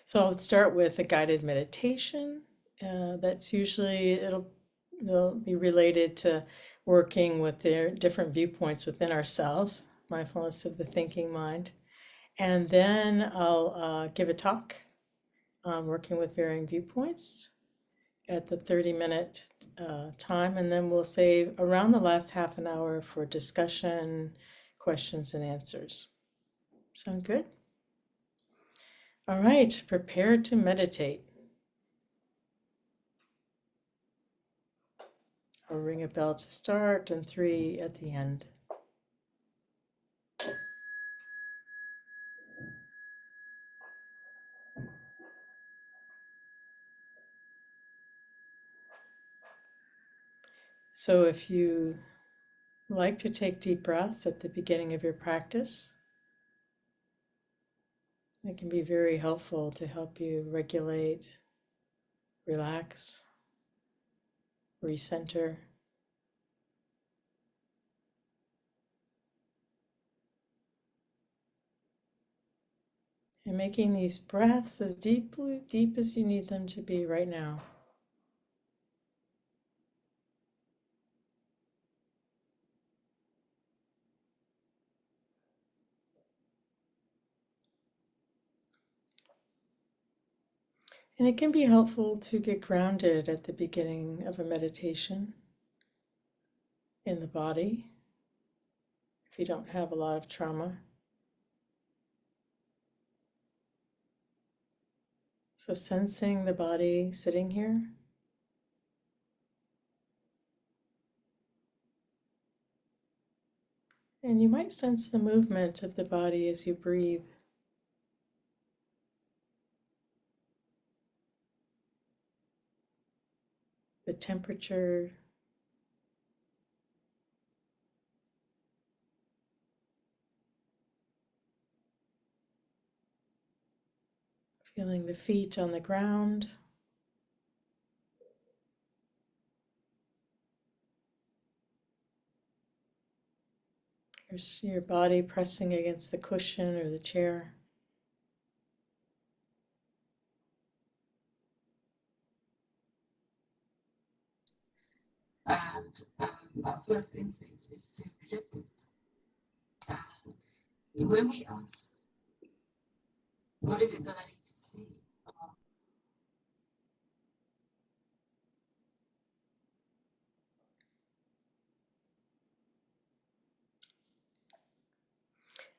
So I'll start with a guided meditation. That's usually they'll be related to working with their different viewpoints within ourselves, mindfulness of the thinking mind. And then I'll give a talk on working with varying viewpoints at the 30-minute time, and then we'll save around the last half an hour for discussion, questions, and answers. Sound good? All right, prepare to meditate. I'll ring a bell to start and 3 at the end. So if you like to take deep breaths at the beginning of your practice, it can be very helpful to help you regulate, relax, recenter. And making these breaths as deep as you need them to be right now. And it can be helpful to get grounded at the beginning of a meditation in the body if you don't have a lot of trauma. So sensing the body sitting here. And you might sense the movement of the body as you breathe. The temperature, feeling the feet on the ground. Your body pressing against the cushion or the chair. And our first instinct is to reject it. And when we ask, what is it that I need to see?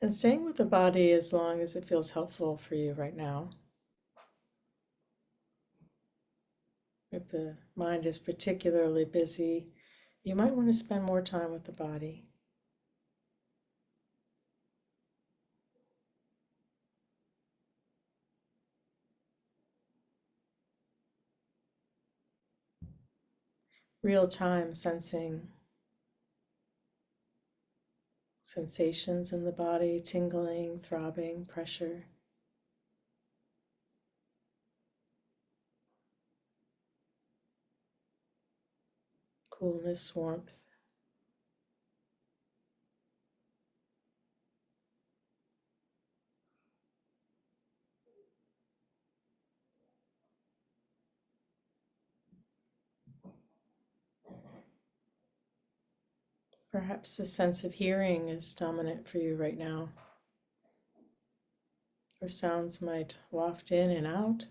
And staying with the body as long as it feels helpful for you right now. If the mind is particularly busy, you might want to spend more time with the body. Real time sensing sensations in the body, tingling, throbbing, pressure. Coolness, warmth. Perhaps the sense of hearing is dominant for you right now, or sounds might waft in and out.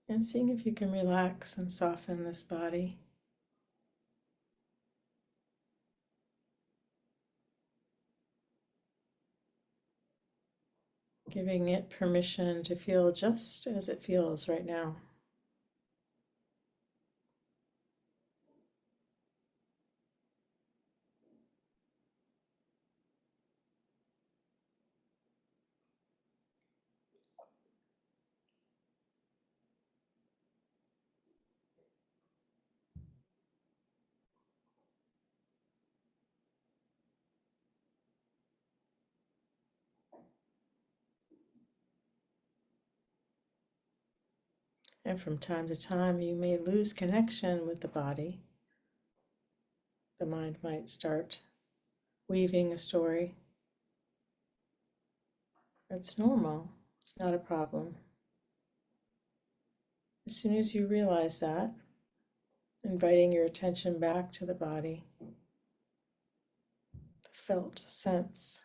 And seeing if you can relax and soften this body. Giving it permission to feel just as it feels right now. And from time to time, you may lose connection with the body. The mind might start weaving a story. It's normal, it's not a problem. As soon as you realize that, inviting your attention back to the body, the felt sense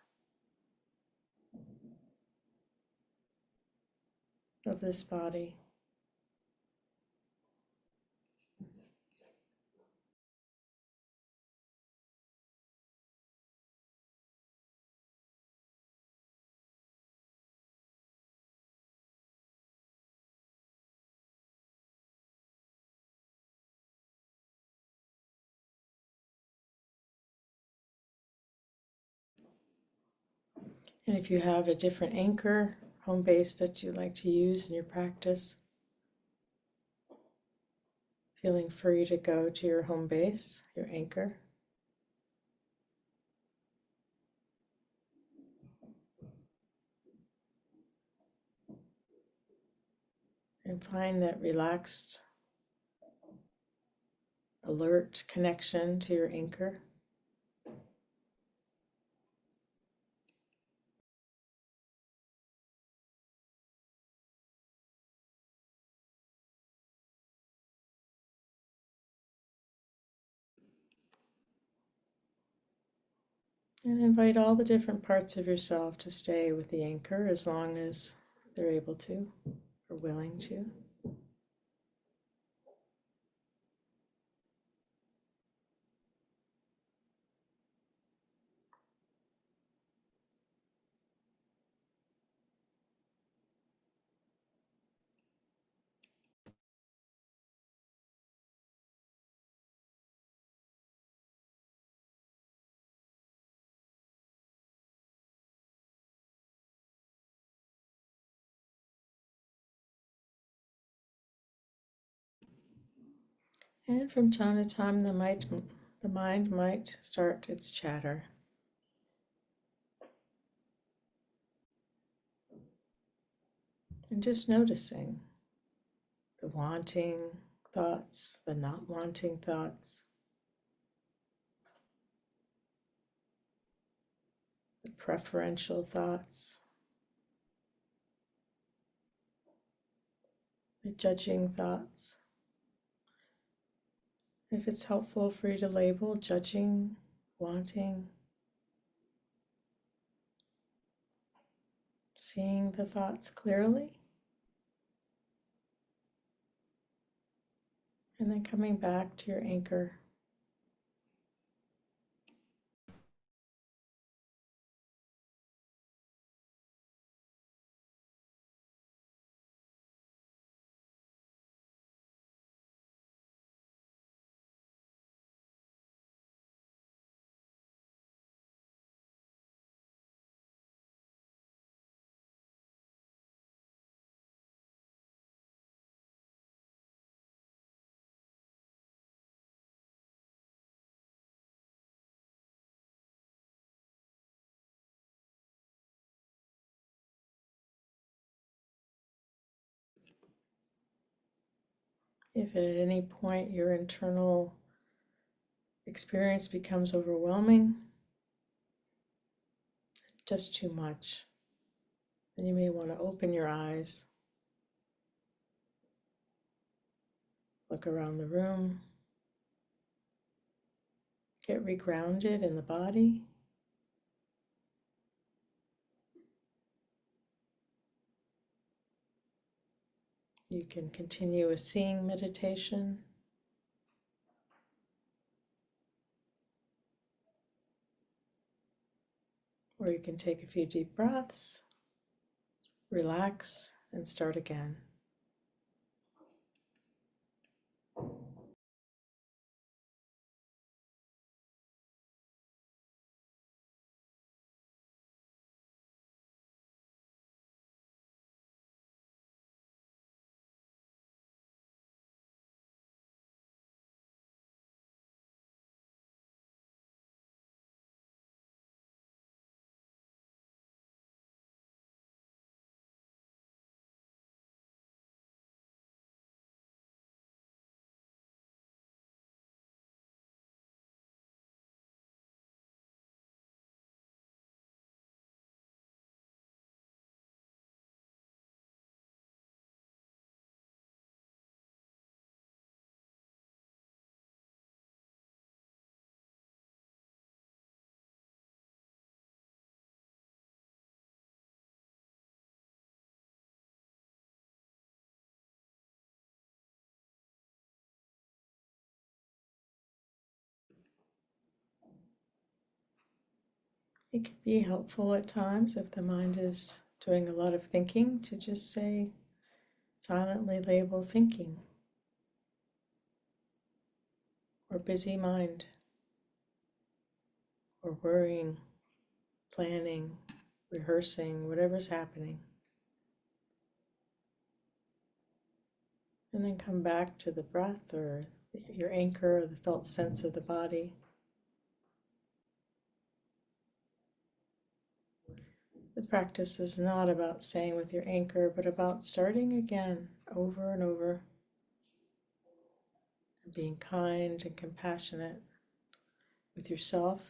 of this body. And if you have a different anchor, home base that you like to use in your practice, feeling free to go to your home base, your anchor. And find that relaxed, alert connection to your anchor. And invite all the different parts of yourself to stay with the anchor as long as they're able to or willing to. And from time to time, the mind might start its chatter. And just noticing the wanting thoughts, the not wanting thoughts, the preferential thoughts, the judging thoughts. If it's helpful for you to label judging, wanting, seeing the thoughts clearly, and then coming back to your anchor. If at any point your internal experience becomes overwhelming, just too much, then you may want to open your eyes, look around the room, get regrounded in the body. You can continue a seeing meditation, or you can take a few deep breaths, relax, and start again. It can be helpful at times if the mind is doing a lot of thinking to just say, silently label thinking or busy mind or worrying, planning, rehearsing, whatever's happening. And then come back to the breath or your anchor or the felt sense of the body. The practice is not about staying with your anchor, but about starting again over and over, and being kind and compassionate with yourself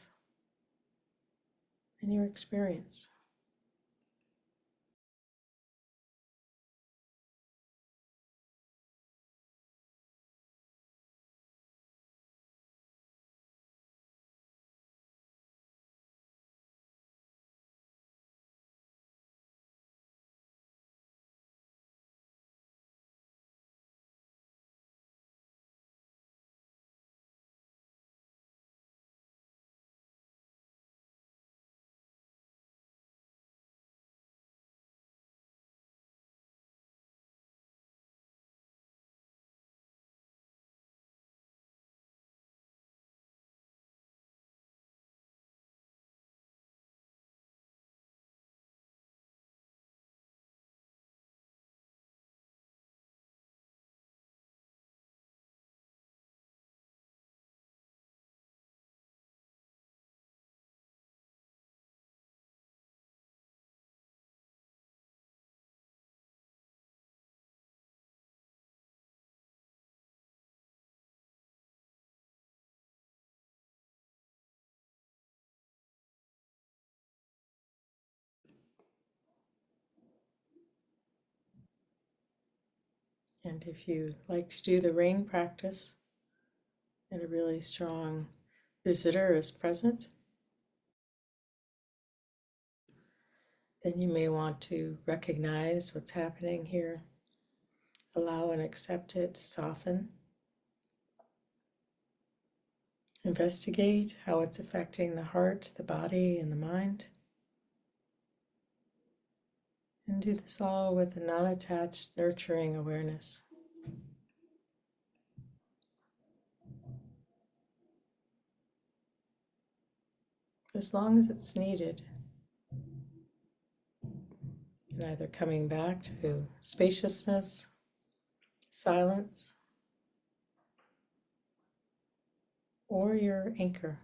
and your experience. And if you like to do the rain practice and a really strong visitor is present, then you may want to recognize what's happening here, allow and accept it, soften, investigate how it's affecting the heart, the body, and the mind. And do this all with a non-attached, nurturing awareness. As long as it's needed. And either coming back to spaciousness, silence, or your anchor.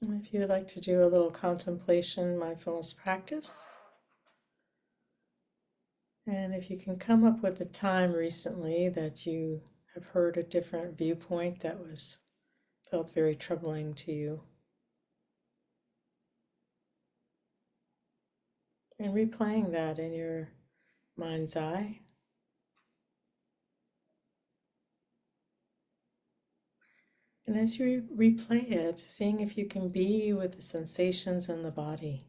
And if you would like to do a little contemplation, mindfulness practice, and if you can come up with a time recently that you have heard a different viewpoint that was felt very troubling to you, and replaying that in your mind's eye. And as you replay it, seeing if you can be with the sensations in the body.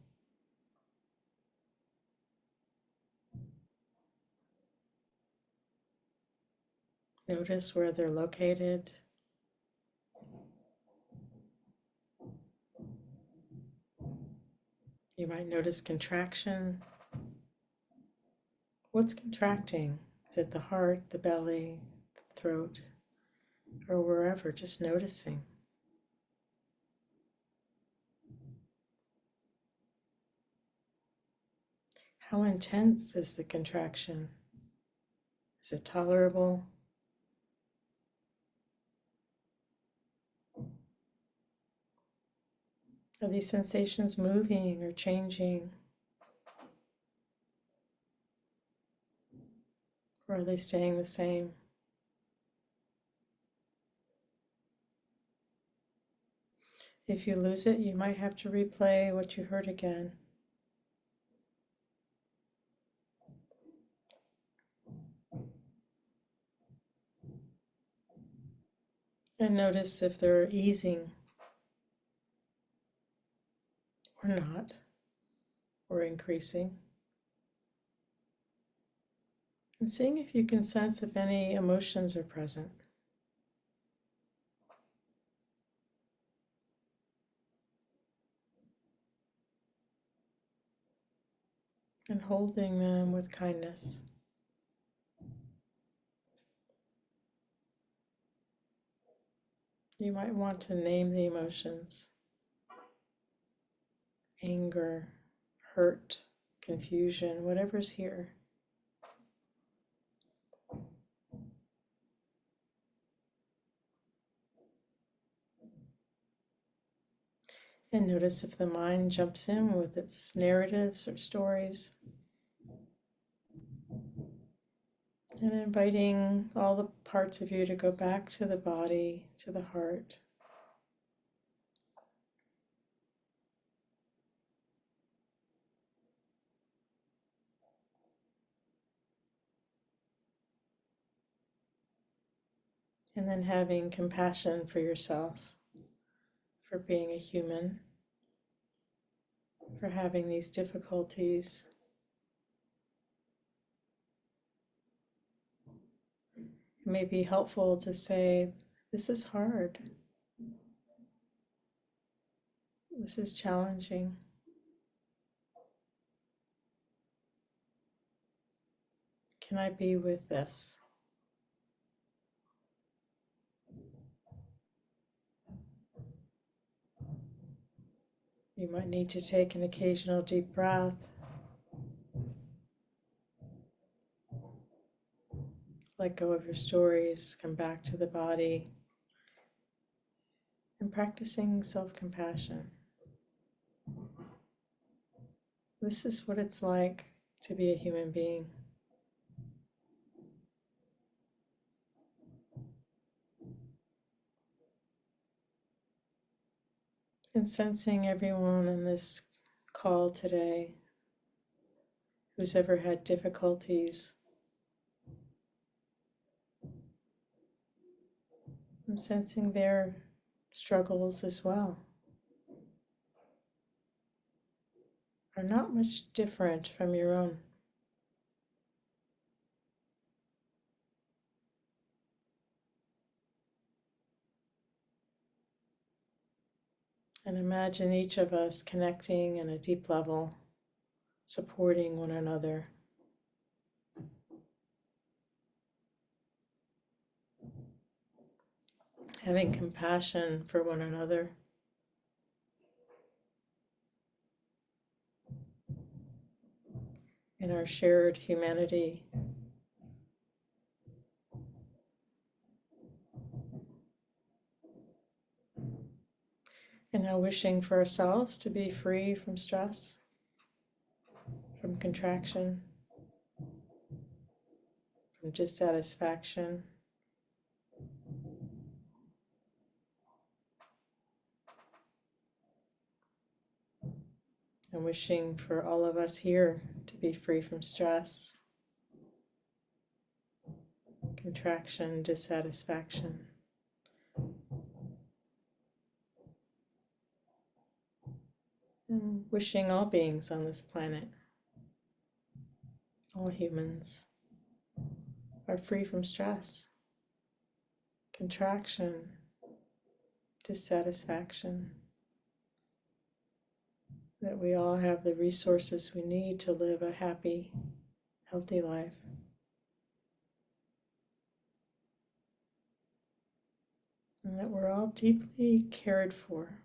Notice where they're located. You might notice contraction. What's contracting? Is it the heart, the belly, the throat, or wherever? Just noticing. How intense is the contraction? Is it tolerable? Are these sensations moving or changing? Or are they staying the same? If you lose it, you might have to replay what you heard again. And notice if they're easing or not, or increasing. And seeing if you can sense if any emotions are present. And holding them with kindness. You might want to name the emotions: anger, hurt, confusion, whatever's here. And notice if the mind jumps in with its narratives or stories. And inviting all the parts of you to go back to the body, to the heart. And then having compassion for yourself, for being a human, for having these difficulties. It may be helpful to say, this is hard. This is challenging. Can I be with this? You might need to take an occasional deep breath. Let go of your stories, come back to the body, and practicing self-compassion. This is what it's like to be a human being. And sensing everyone in this call today who's ever had difficulties, and sensing their struggles as well are not much different from your own. And imagine each of us connecting in a deep level, supporting one another. Having compassion for one another. In our shared humanity. And wishing for ourselves to be free from stress, from contraction, from dissatisfaction. And wishing for all of us here to be free from stress, contraction, dissatisfaction. And wishing all beings on this planet, all humans, are free from stress, contraction, dissatisfaction. That we all have the resources we need to live a happy, healthy life. And that we're all deeply cared for.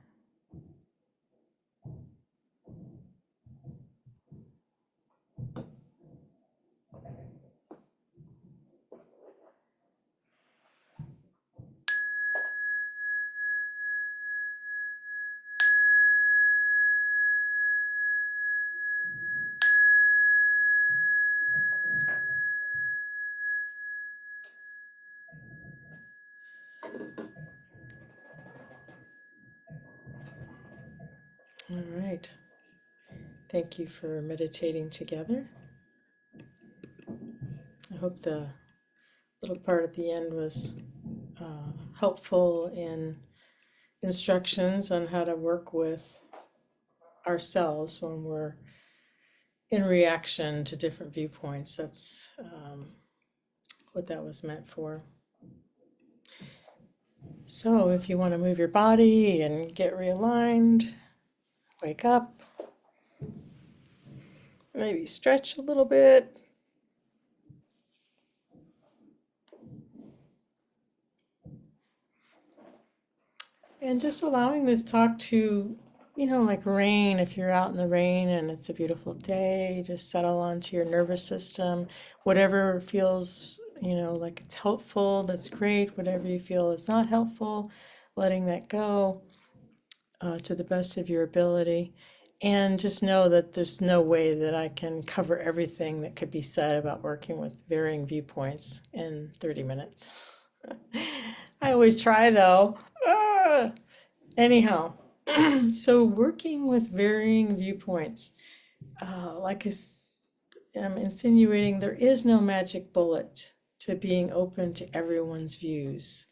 All right. Thank you for meditating together. I hope the little part at the end was helpful in instructions on how to work with ourselves when we're in reaction to different viewpoints. That's what that was meant for. So if you want to move your body and get realigned, wake up, maybe stretch a little bit. And just allowing this talk to, like rain, if you're out in the rain and it's a beautiful day, just settle onto your nervous system. Whatever feels, like it's helpful, that's great. Whatever you feel is not helpful, letting that go to the best of your ability. And just know that there's no way that I can cover everything that could be said about working with varying viewpoints in 30 minutes. I always try though. Anyhow, so working with varying viewpoints, like I'm insinuating, there is no magic bullet to being open to everyone's views.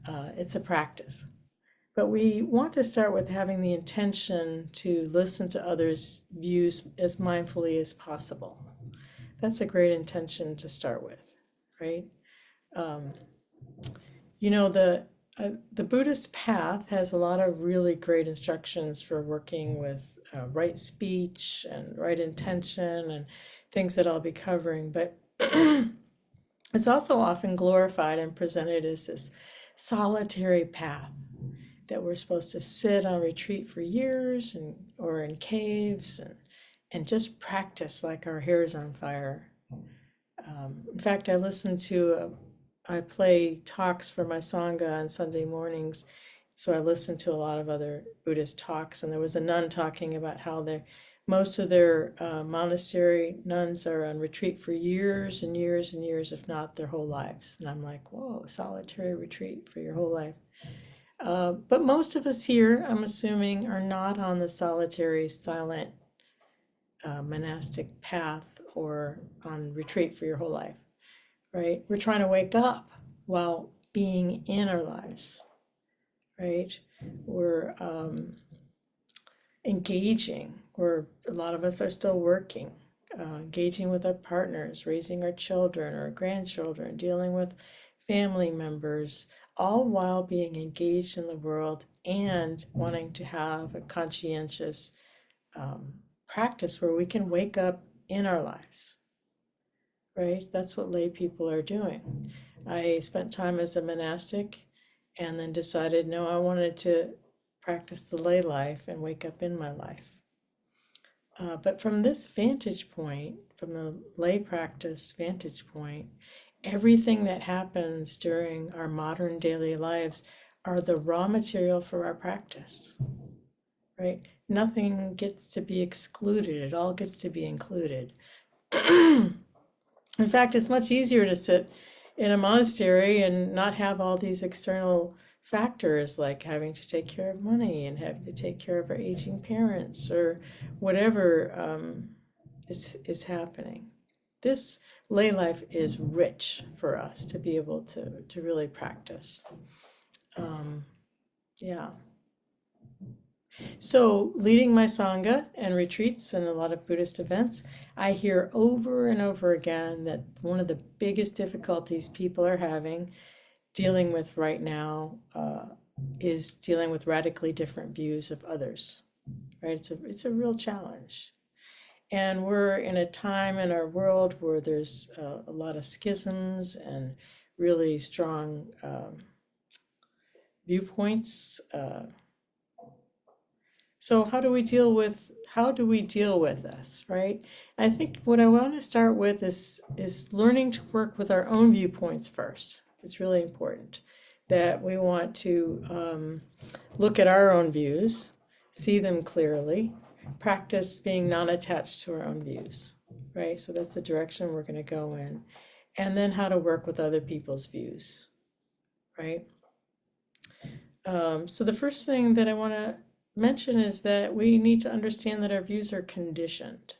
It's a practice. But we want to start with having the intention to listen to others' views as mindfully as possible. That's a great intention to start with, right? Um, the Buddhist path has a lot of really great instructions for working with right speech and right intention and things that I'll be covering, but it's also often glorified and presented as this solitary path that we're supposed to sit on retreat for years or in caves and just practice like our hair's on fire. In fact, I play talks for my Sangha on Sunday mornings, so I listen to a lot of other Buddhist talks, and there was a nun talking about how most of their monastery nuns are on retreat for years and years and years, if not their whole lives. And I'm like, whoa, solitary retreat for your whole life. But most of us here, I'm assuming, are not on the solitary, silent monastic path or on retreat for your whole life, right? We're trying to wake up while being in our lives, right? We're engaging, a lot of us are still working, engaging with our partners, raising our children or grandchildren, dealing with family members, all while being engaged in the world and wanting to have a conscientious practice where we can wake up in our lives, right? That's what lay people are doing. I spent time as a monastic and then decided, no, I wanted to practice the lay life and wake up in my life. But from this vantage point, from the lay practice vantage point, everything that happens during our modern daily lives are the raw material for our practice. right? Nothing gets to be excluded, it all gets to be included. In fact, it's much easier to sit in a monastery and not have all these external factors like having to take care of money and having to take care of our aging parents or whatever is happening. This lay life is rich for us to be able to really practice. Yeah. So, leading my Sangha and retreats and a lot of Buddhist events, I hear over and over again that one of the biggest difficulties people are having dealing with right now is dealing with radically different views of others, right? It's a real challenge. And we're in a time in our world where there's a lot of schisms and really strong viewpoints. So how do we deal with this, right? I think what I want to start with is learning to work with our own viewpoints first. It's really important that we want to look at our own views, see them clearly, practice being non-attached to our own views, right? So that's the direction we're going to go in. And then how to work with other people's views, right? So the first thing that I want to mention is that we need to understand that our views are conditioned.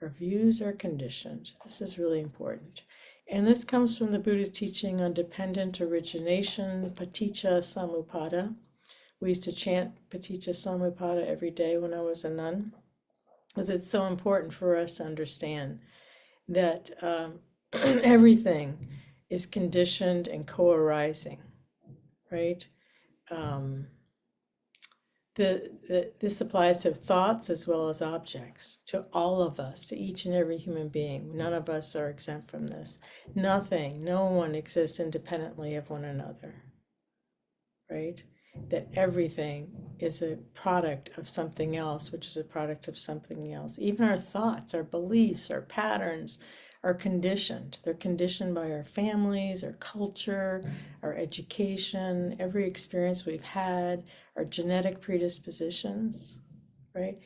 Our views are conditioned. This is really important. And this comes from the Buddha's teaching on dependent origination, paticca samuppada. We used to chant paticca samuppada every day when I was a nun, because it's so important for us to understand that everything is conditioned and co-arising, right? This applies to thoughts as well as objects, to all of us, to each and every human being. None of us are exempt from this. Nothing, no one exists independently of one another, right? That everything is a product of something else, which is a product of something else. Even our thoughts, our beliefs, our patterns are conditioned. They're conditioned by our families, our culture, our education, every experience we've had, our genetic predispositions, right?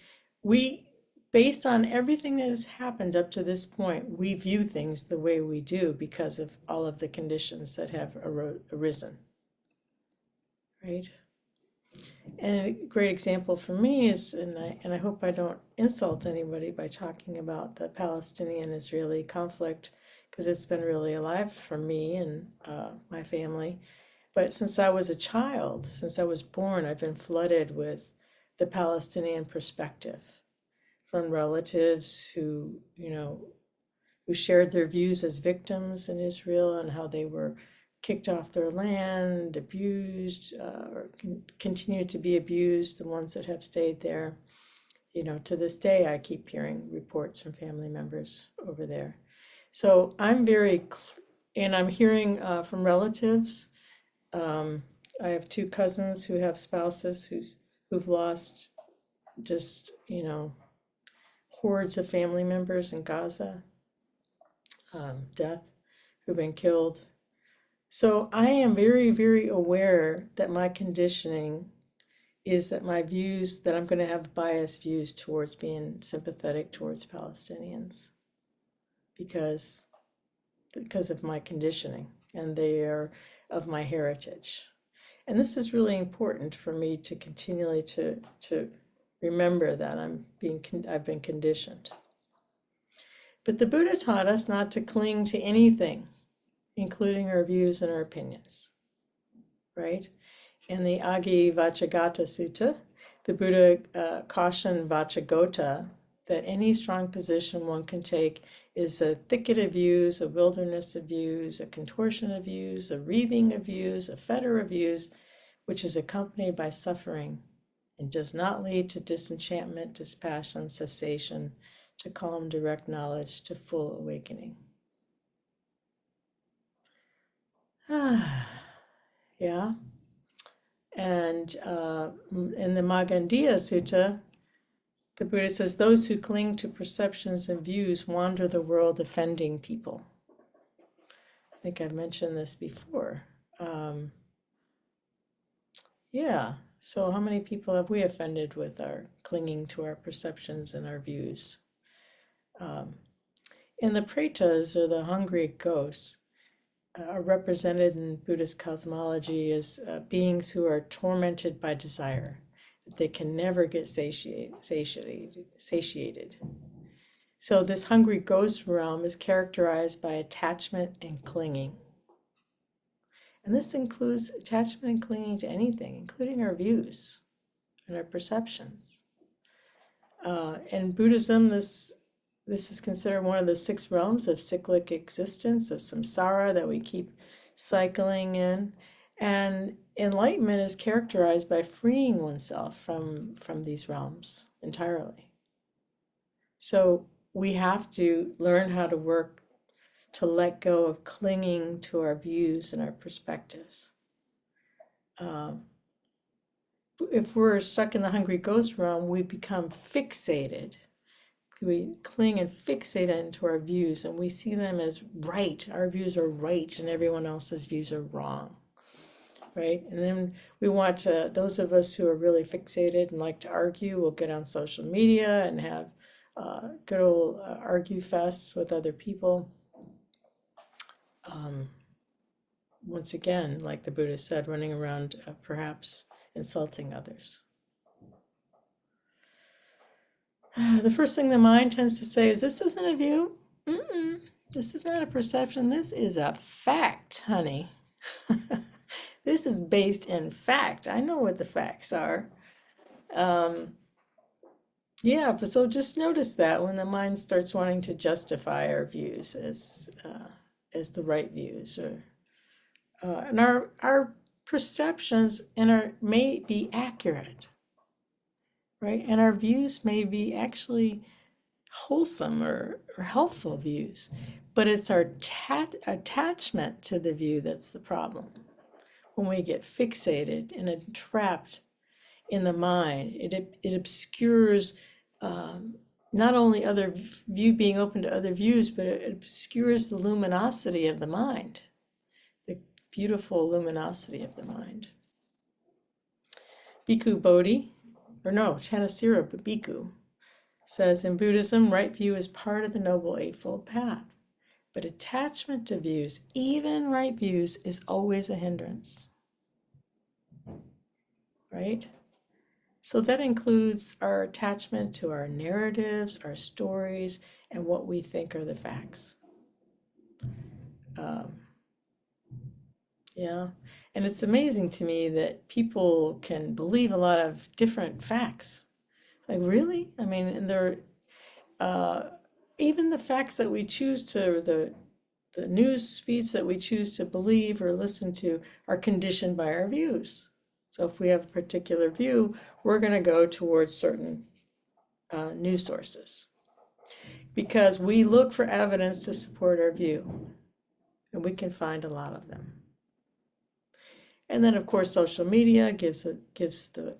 Based on everything that has happened up to this point, we view things the way we do because of all of the conditions that have arisen, right? And a great example for me is, and I hope I don't insult anybody by talking about the Palestinian-Israeli conflict, because it's been really alive for me and my family. But since I was a child, since I was born, I've been flooded with the Palestinian perspective from relatives who shared their views as victims in Israel and how they were kicked off their land, abused, or continue to be abused, the ones that have stayed there. To this day, I keep hearing reports from family members over there. So I'm and I'm hearing from relatives. I have two cousins who have spouses who've lost just, hordes of family members in Gaza, death, who've been killed. So I am very, very aware that my conditioning is that my views, that I'm going to have biased views towards being sympathetic towards Palestinians because of my conditioning, and they are of my heritage. And this is really important for me to continually to remember that I've been conditioned. But the Buddha taught us not to cling to anything, including our views and our opinions, right? In the Agi Vachagata Sutta, the Buddha cautioned Vachagota that any strong position one can take is a thicket of views, a wilderness of views, a contortion of views, a wreathing of views, a fetter of views, which is accompanied by suffering and does not lead to disenchantment, dispassion, cessation, to calm, direct knowledge, to full awakening. Yeah. And in the Magandiya Sutta, the Buddha says, those who cling to perceptions and views wander the world offending people. I think I've mentioned this before. Yeah, So how many people have we offended with our clinging to our perceptions and our views? Um, and the pretas, or the hungry ghosts, are represented in Buddhist cosmology as beings who are tormented by desire, that they can never get satiated. So this hungry ghost realm is characterized by attachment and clinging. And this includes attachment and clinging to anything, including our views and our perceptions. In Buddhism, this is considered one of the 6 realms of cyclic existence, of samsara, that we keep cycling in. And enlightenment is characterized by freeing oneself from these realms entirely. So we have to learn how to work to let go of clinging to our views and our perspectives. If we're stuck in the hungry ghost realm, we become fixated. We cling and fixate into our views, and we see them as right. Our views are right, and everyone else's views are wrong, right? And then we want to, those of us who are really fixated and like to argue, will get on social media and have good old argue fests with other people. Once again, like the Buddha said, running around perhaps insulting others. The first thing the mind tends to say is, this isn't a view. This is not a perception. This is a fact, honey. This is based in fact. I know what the facts are. Yeah, but so just notice that when the mind starts wanting to justify our views as the right views, or and our perceptions and our may be accurate, right? And our views may be actually wholesome or helpful views, but it's our attachment to the view that's the problem. When we get fixated and entrapped in the mind, it obscures not only other view, being open to other views, but it obscures the luminosity of the mind, the beautiful luminosity of the mind. Bhikkhu Bodhi, or no, Chanasira Bhikkhu, says, in Buddhism, right view is part of the Noble Eightfold Path, but attachment to views, even right views, is always a hindrance, right? So that includes our attachment to our narratives, our stories, and what we think are the facts. Yeah, and it's amazing to me that people can believe a lot of different facts. Like, really? I mean, and they're even the facts that we choose to, the news feeds that we choose to believe or listen to, are conditioned by our views. So if we have a particular view, we're going to go towards certain news sources because we look for evidence to support our view, and we can find a lot of them. And then, of course, social media gives the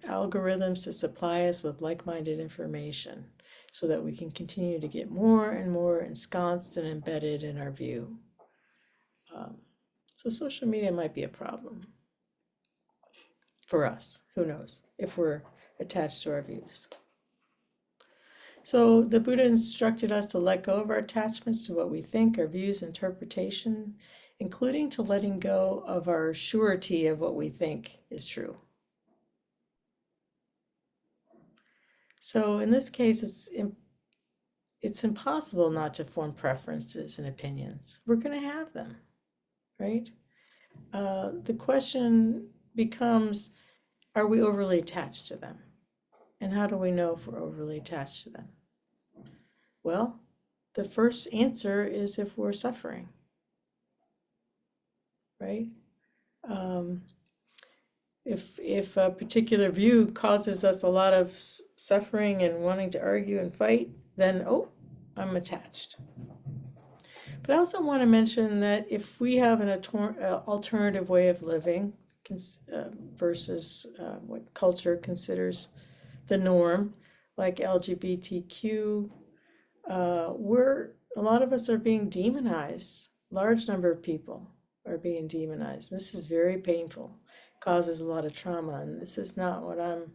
algorithms to supply us with like-minded information so that we can continue to get more and more ensconced and embedded in our view. So social media might be a problem for us. Who knows if we're attached to our views. So the Buddha instructed us to let go of our attachments to what we think, our views, interpretation, including to letting go of our surety of what we think is true. So in this case, it's impossible not to form preferences and opinions. We're going to have them, right? The question becomes, are we overly attached to them? And how do we know if we're overly attached to them? Well, the first answer is if we're suffering, right? If a particular view causes us a lot of suffering and wanting to argue and fight, then, oh, I'm attached. But I also want to mention that if we have an alternative way of living versus what culture considers the norm, like LGBTQ, a lot of us are being demonized. Large number of people are being demonized. This is very painful. causes a lot of trauma. And this is not what I'm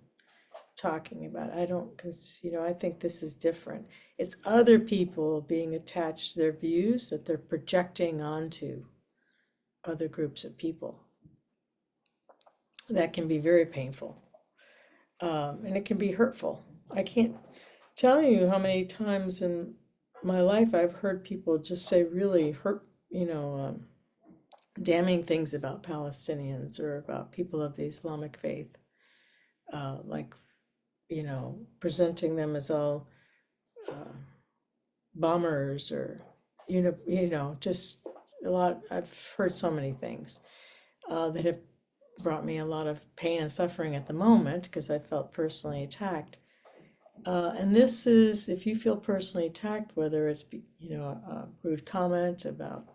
talking about. I don't, because, I think this is different. It's other people being attached to their views that they're projecting onto other groups of people. That can be very painful. And it can be hurtful. I can't tell you how many times in my life I've heard people just say really hurt, damning things about Palestinians or about people of the Islamic faith, like, presenting them as all bombers or, just a lot. I've heard so many things that have brought me a lot of pain and suffering at the moment because I felt personally attacked. And this is, if you feel personally attacked, whether it's, a rude comment about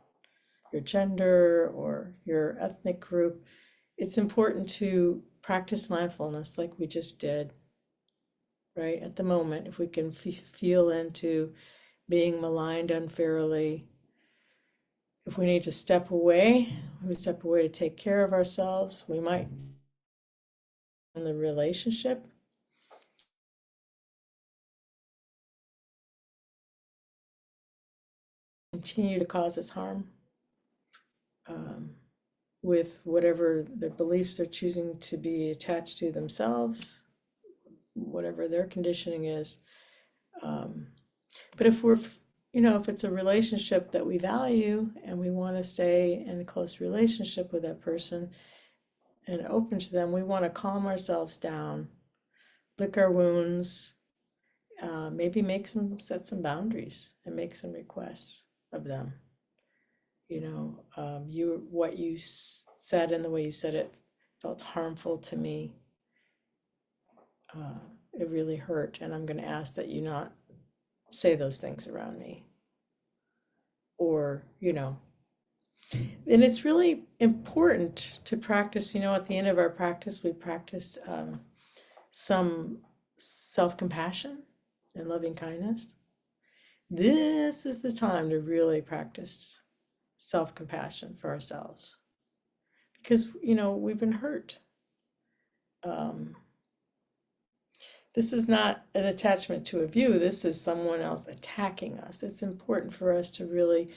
your gender or your ethnic group, it's important to practice mindfulness like we just did, right? At the moment, if we can feel into being maligned unfairly, if we need to step away, we step away to take care of ourselves. We might in the relationship continue to cause us harm with whatever the beliefs they're choosing to be attached to themselves, whatever their conditioning is. But if we're, if it's a relationship that we value and we want to stay in a close relationship with that person and open to them, we want to calm ourselves down, lick our wounds, maybe set some boundaries and make some requests of them. What you said and the way you said it felt harmful to me. It really hurt, and I'm going to ask that you not say those things around me. Or, and it's really important to practice, at the end of our practice, we practice some self-compassion and loving kindness. This is the time to really practice self-compassion for ourselves because, we've been hurt. This is not an attachment to a view. This is someone else attacking us. It's important for us to really,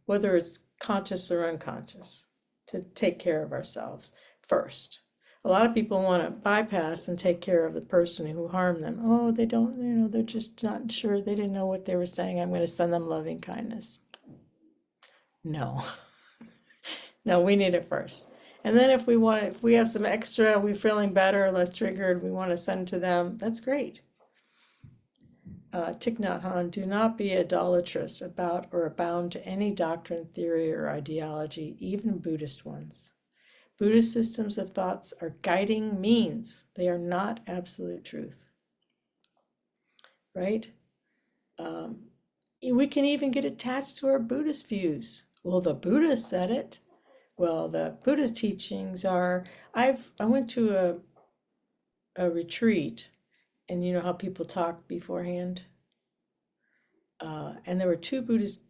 whether it's conscious or unconscious, to take care of ourselves first. A lot of people want to bypass and take care of the person who harmed them. Oh, they don't, they're just not sure. They didn't know what they were saying. I'm going to send them loving kindness. No. No, we need it first. And then if we have some extra, we're feeling better, less triggered, we want to send to them, that's great. Thich Nhat Hanh, do not be idolatrous about or bound to any doctrine, theory, or ideology, even Buddhist ones. Buddhist systems of thoughts are guiding means. They are not absolute truth. Right? We can even get attached to our Buddhist views. Well, the Buddha said it. Well, the Buddhist teachings are, I went to a retreat, and you know how people talk beforehand? And there were two Buddhists,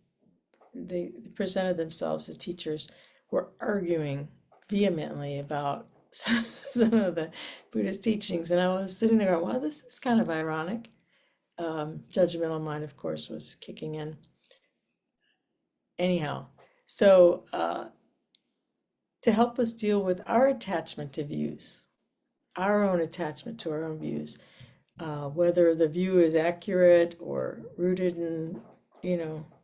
they presented themselves as teachers, were arguing vehemently about some of the Buddhist teachings. And I was sitting there going, wow, this is kind of ironic. Judgmental mind, of course, was kicking in. Anyhow, so to help us deal with our attachment to views, our own attachment to our own views, whether the view is accurate or rooted in,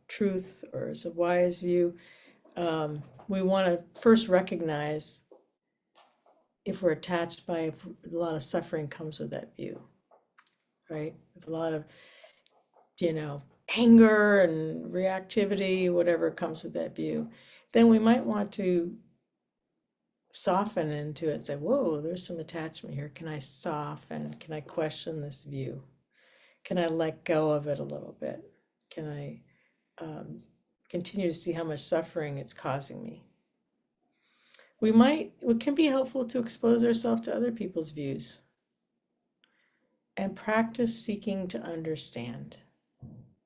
truth or is a wise view, we want to first recognize if we're attached by if a lot of suffering comes with that view, right? If a lot of, anger and reactivity, whatever comes with that view, then we might want to soften into it, say, whoa, there's some attachment here. Can I soften? Can I question this view? Can I let go of it a little bit? Can I continue to see how much suffering it's causing me? It can be helpful to expose ourselves to other people's views and practice seeking to understand.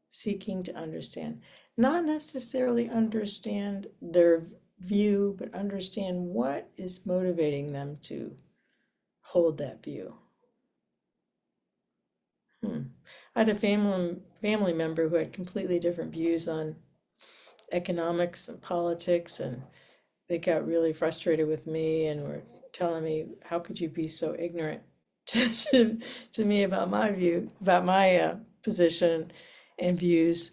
Seeking to understand. Not necessarily understand their view, but understand what is motivating them to hold that view. I had a family member who had completely different views on economics and politics, and they got really frustrated with me and were telling me, "How could you be so ignorant to me about my view, about my position and views?"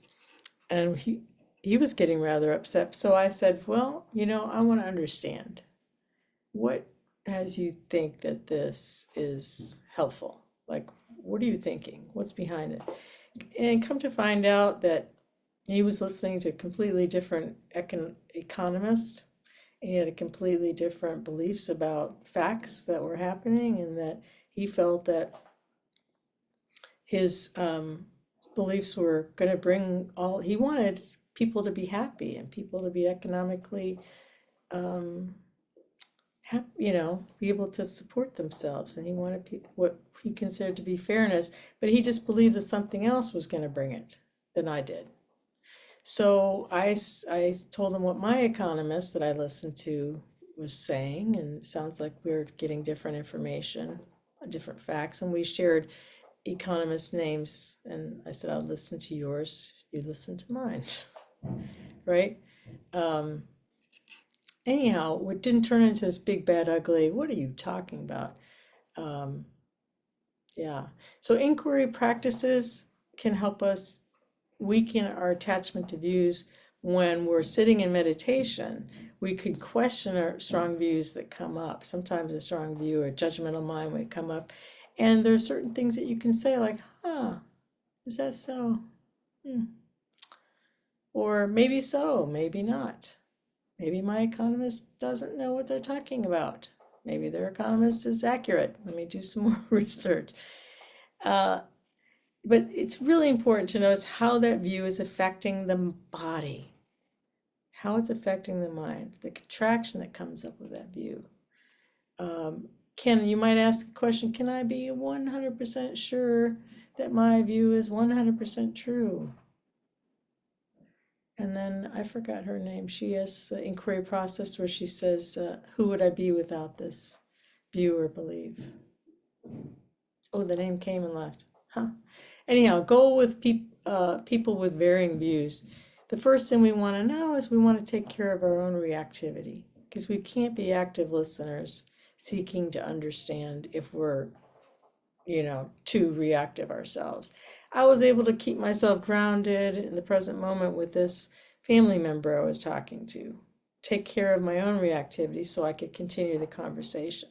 And he was getting rather upset. So I said, "Well, I want to understand what has you think that this is helpful. Like, what are you thinking? What's behind it?" And come to find out that he was listening to a completely different economist, and he had a completely different beliefs about facts that were happening, and that he felt that his beliefs were going to bring all, he wanted people to be happy and people to be economically be able to support themselves, and he wanted what he considered to be fairness, but he just believed that something else was going to bring it than I did. So I told him what my economist that I listened to was saying, and it sounds like we're getting different information, different facts, and we shared economist names, and I said, "I'll listen to yours, you listen to mine." Right? Anyhow, it didn't turn into this big, bad, ugly, "What are you talking about?" Yeah. So inquiry practices can help us weaken our attachment to views. When we're sitting in meditation, we can question our strong views that come up. Sometimes a strong view or judgmental mind would come up. And there are certain things that you can say, like, is that so? Or maybe so, maybe not. Maybe my economist doesn't know what they're talking about. Maybe their economist is accurate. Let me do some more research. But it's really important to notice how that view is affecting the body, how it's affecting the mind, the contraction that comes up with that view. You might ask a question, can I be 100% sure that my view is 100% true? And then I forgot her name. She has the inquiry process where she says, who would I be without this view or belief? Oh, the name came and left. Anyhow, go with people with varying views. The first thing we want to know is we want to take care of our own reactivity, because we can't be active listeners seeking to understand if we're, too reactive ourselves. I was able to keep myself grounded in the present moment with this family member I was talking to, take care of my own reactivity so I could continue the conversation.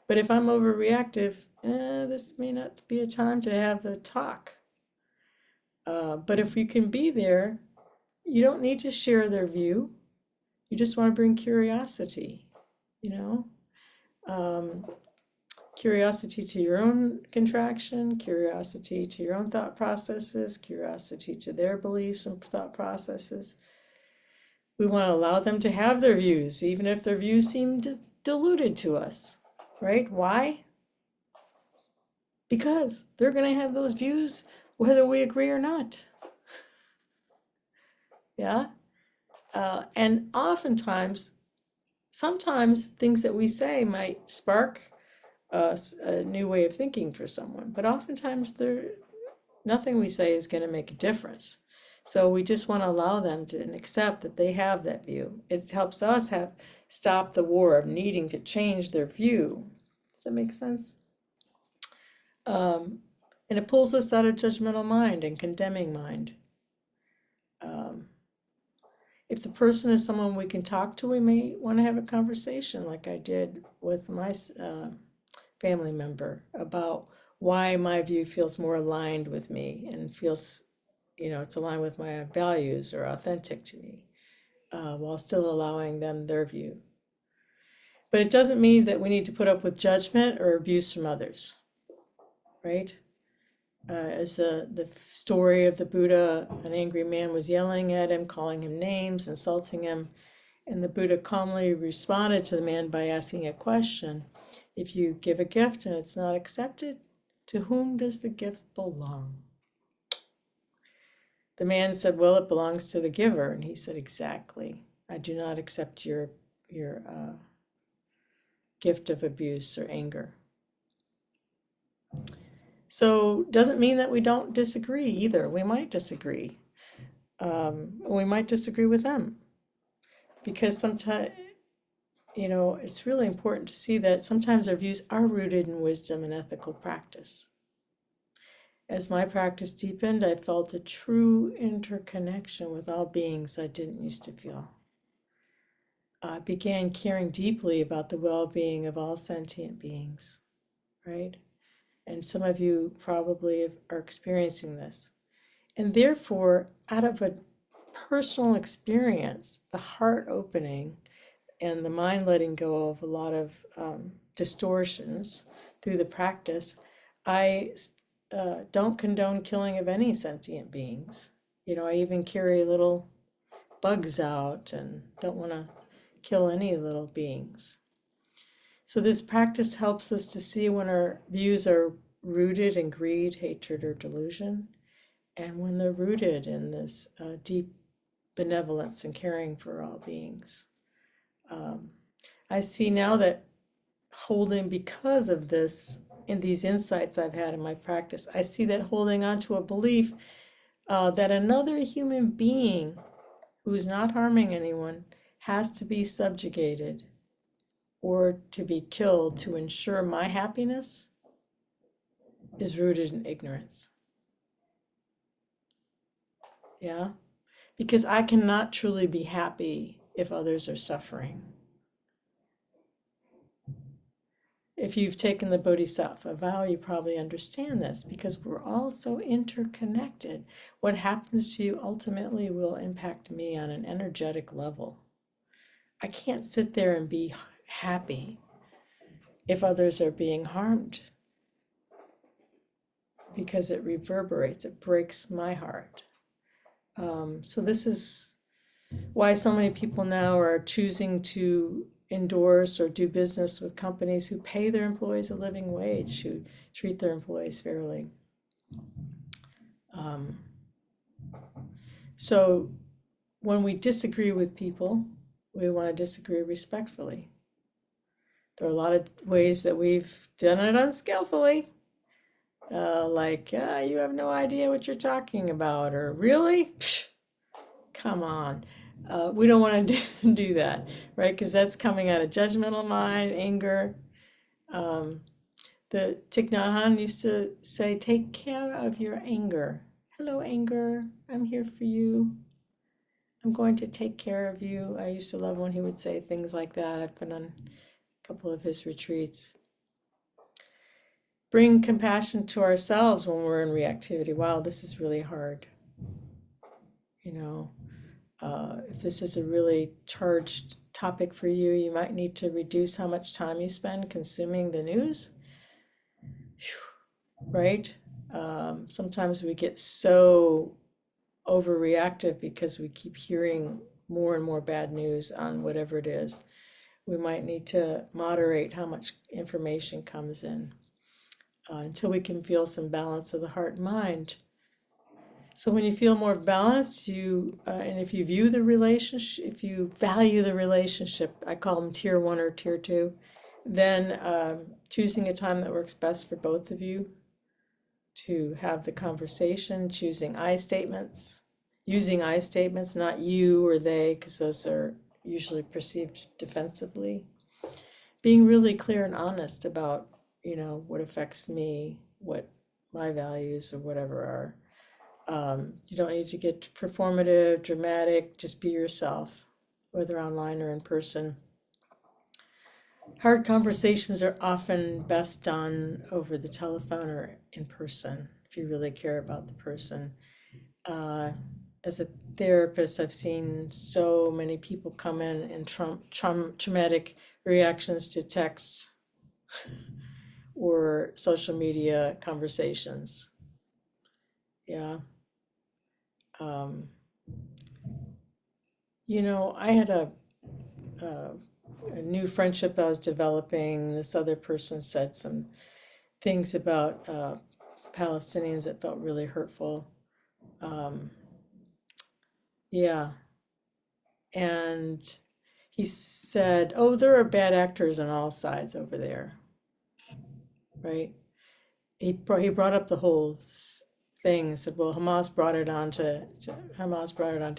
But if I'm overreactive, this may not be a time to have the talk. But if you can be there, you don't need to share their view. You just want to bring curiosity, curiosity to your own contraction, curiosity to your own thought processes, curiosity to their beliefs and thought processes. We want to allow them to have their views, even if their views seem diluted to us, right? Why? Because they're going to have those views whether we agree or not. Yeah? And sometimes things that we say might spark a new way of thinking for someone, but oftentimes nothing we say is going to make a difference. So we just want to allow them to and accept that they have that view. It helps us stop the war of needing to change their view. Does that make sense? And it pulls us out of judgmental mind and condemning mind. If the person is someone we can talk to, we may want to have a conversation like I did with my family member about why my view feels more aligned with me and feels, it's aligned with my values or authentic to me, while still allowing them their view. But it doesn't mean that we need to put up with judgment or abuse from others, right? As the story of the Buddha, an angry man was yelling at him, calling him names, insulting him, and the Buddha calmly responded to the man by asking a question. If you give a gift and it's not accepted, to whom does the gift belong? The man said, well, it belongs to the giver. And he said, exactly. I do not accept your gift of abuse or anger. So doesn't mean that we don't disagree either. We might disagree. We might disagree with them because sometimes, it's really important to see that sometimes our views are rooted in wisdom and ethical practice. As my practice deepened, I felt a true interconnection with all beings I didn't used to feel. I began caring deeply about the well-being of all sentient beings, right? And some of you probably are experiencing this. And therefore, out of a personal experience, the heart opening and the mind letting go of a lot of distortions through the practice, I don't condone killing of any sentient beings. I even carry little bugs out and don't want to kill any little beings. So this practice helps us to see when our views are rooted in greed, hatred, or delusion, and when they're rooted in this deep benevolence and caring for all beings. I see now that holding, because of this, in these insights I've had in my practice, I see that holding on to a belief that another human being who's not harming anyone has to be subjugated or to be killed to ensure my happiness is rooted in ignorance. Yeah? Because I cannot truly be happy if others are suffering. If you've taken the Bodhisattva vow, you probably understand this because we're all so interconnected. What happens to you ultimately will impact me on an energetic level. I can't sit there and be happy if others are being harmed because it reverberates, it breaks my heart. So this is why so many people now are choosing to endorse or do business with companies who pay their employees a living wage, who treat their employees fairly. So when we disagree with people, we want to disagree respectfully. There are a lot of ways that we've done it unskillfully. You have no idea what you're talking about, or really? Psh, come on. We don't want to do that, right? Because that's coming out of judgmental mind, anger. The Thich Nhat Hanh used to say, take care of your anger. Hello, anger. I'm here for you. I'm going to take care of you. I used to love when he would say things like that. I've been on a couple of his retreats. Bring compassion to ourselves when we're in reactivity. Wow, this is really hard. If this is a really charged topic for you, you might need to reduce how much time you spend consuming the news, right? Sometimes we get so overreactive because we keep hearing more and more bad news on whatever it is. We might need to moderate how much information comes in until we can feel some balance of the heart and mind. So when you feel more balanced, and if you view the relationship, if you value the relationship, I call them tier 1 or tier 2, then choosing a time that works best for both of you to have the conversation, choosing I statements, using I statements, not you or they, because those are usually perceived defensively. Being really clear and honest about, what affects me, what my values or whatever are. You don't need to get performative, dramatic, just be yourself, whether online or in person. Hard conversations are often best done over the telephone or in person if you really care about the person. As a therapist, I've seen so many people come in and traumatic reactions to texts or social media conversations. Yeah. I had a new friendship I was developing. This other person said some things about Palestinians that felt really hurtful. Yeah. And he said, oh, there are bad actors on all sides over there, right? He brought up the whole thing and said, well, Hamas brought it on to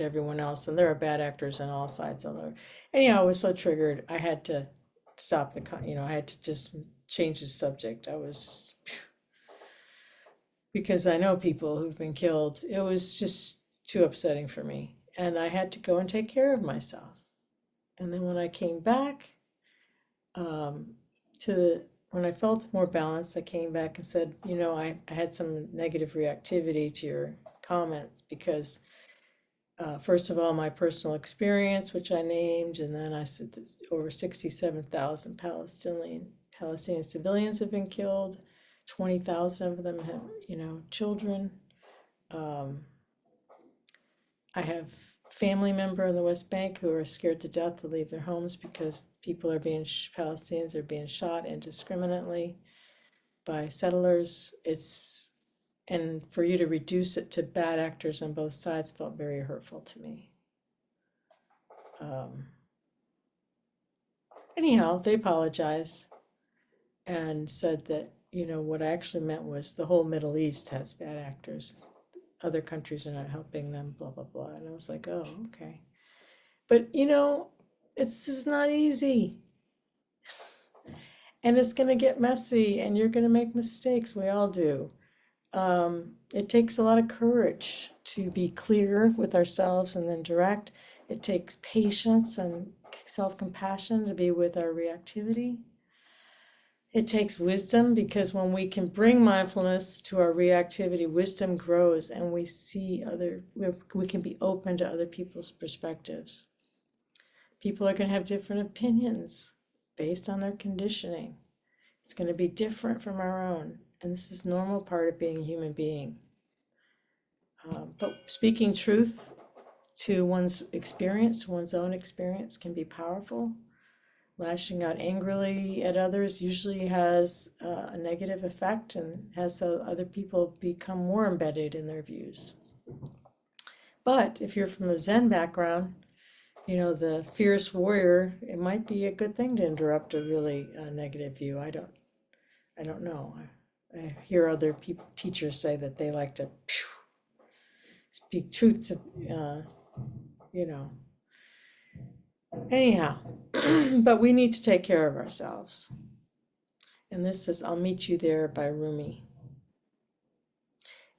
everyone else, and there are bad actors on all sides of it. Anyhow, I was so triggered, I had to stop I had to just change the subject. Because I know people who've been killed. It was just too upsetting for me, and I had to go and take care of myself. And then when I came back, when I felt more balanced, I came back and said, I had some negative reactivity to your comments because, first of all, my personal experience, which I named, and then I said that over 67,000 Palestinian civilians have been killed. 20,000 of them have, children. I have family member in the West Bank who are scared to death to leave their homes because Palestinians are being shot indiscriminately by settlers. And for you to reduce it to bad actors on both sides felt very hurtful to me. Anyhow, they apologized and said that, what I actually meant was the whole Middle East has bad actors. Other countries are not helping them, blah, blah, blah. And I was like, oh, okay. But, it's just not easy. And it's going to get messy and you're going to make mistakes. We all do. It takes a lot of courage to be clear with ourselves and then direct. It takes patience and self-compassion to be with our reactivity. It takes wisdom because when we can bring mindfulness to our reactivity, wisdom grows and we can be open to other people's perspectives. People are going to have different opinions based on their conditioning. It's going to be different from our own. And this is normal part of being a human being. But speaking truth to one's own experience can be powerful. Lashing out angrily at others usually has a negative effect and has other people become more embedded in their views. But if you're from a Zen background, the fierce warrior, it might be a good thing to interrupt a really negative view. I don't know. I hear other teachers say that they like to speak truth to, Anyhow, but we need to take care of ourselves. And this is I'll Meet You There by Rumi.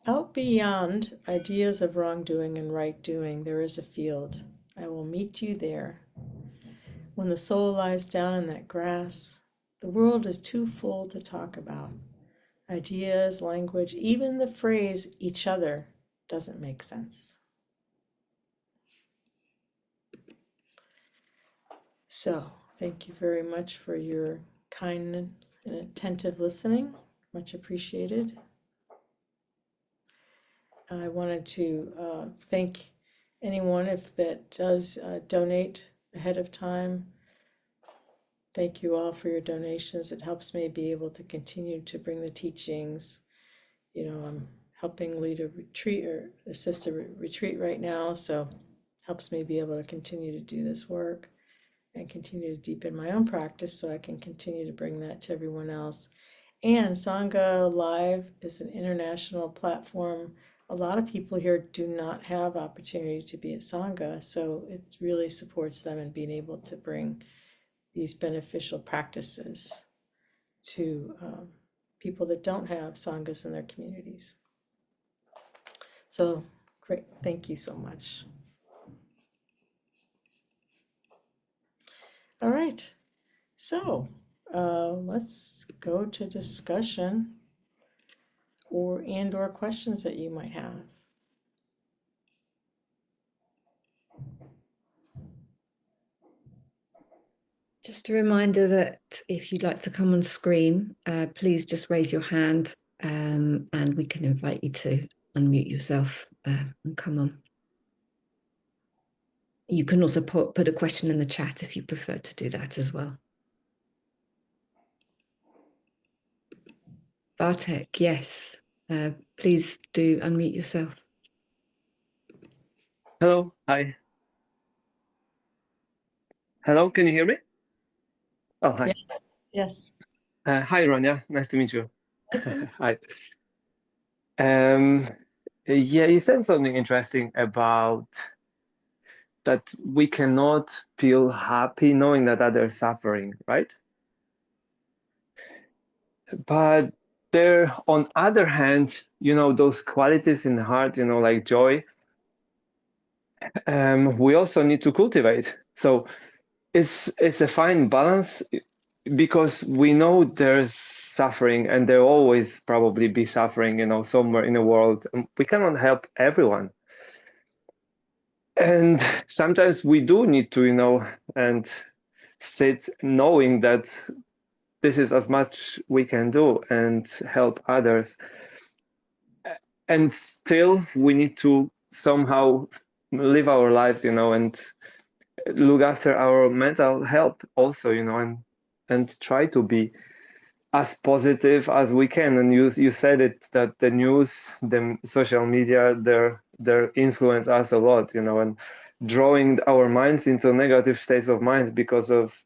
Out beyond ideas of wrongdoing and right doing, there is a field. I will meet you there. When the soul lies down in that grass, the world is too full to talk about. Ideas, language, even the phrase each other doesn't make sense. So, thank you very much for your kind and attentive listening. Much appreciated. I wanted to thank anyone that does donate ahead of time. Thank you all for your donations. It helps me be able to continue to bring the teachings. I'm helping lead a retreat or assist a retreat right now, so helps me be able to continue to do this work and continue to deepen my own practice so I can continue to bring that to everyone else. And Sangha Live is an international platform. A lot of people here do not have opportunity to be at Sangha, so it really supports them in being able to bring these beneficial practices to people that don't have Sanghas in their communities. So great, thank you so much. All right, so let's go to discussion or questions that you might have. Just a reminder that if you'd like to come on screen, please just raise your hand and we can invite you to unmute yourself and come on. You can also put a question in the chat if you prefer to do that as well. Bartek, yes, please do unmute yourself. Hello, hi. Hello, can you hear me? Oh, hi. Yes, yes. Hi, Ronya. Nice to meet you. Listen. Hi. Um, yeah, you said something interesting about that we cannot feel happy knowing that others are suffering, right? But there, on other hand, those qualities in the heart, like joy, we also need to cultivate. So it's a fine balance because we know there's suffering and there will always probably be suffering, somewhere in the world. We cannot help everyone. And sometimes we do need to, and sit knowing that this is as much we can do and help others. And still we need to somehow live our life, and look after our mental health also, and try to be as positive as we can. And you said it, that the news, the social media, their influence us a lot, and drawing our minds into negative states of mind because of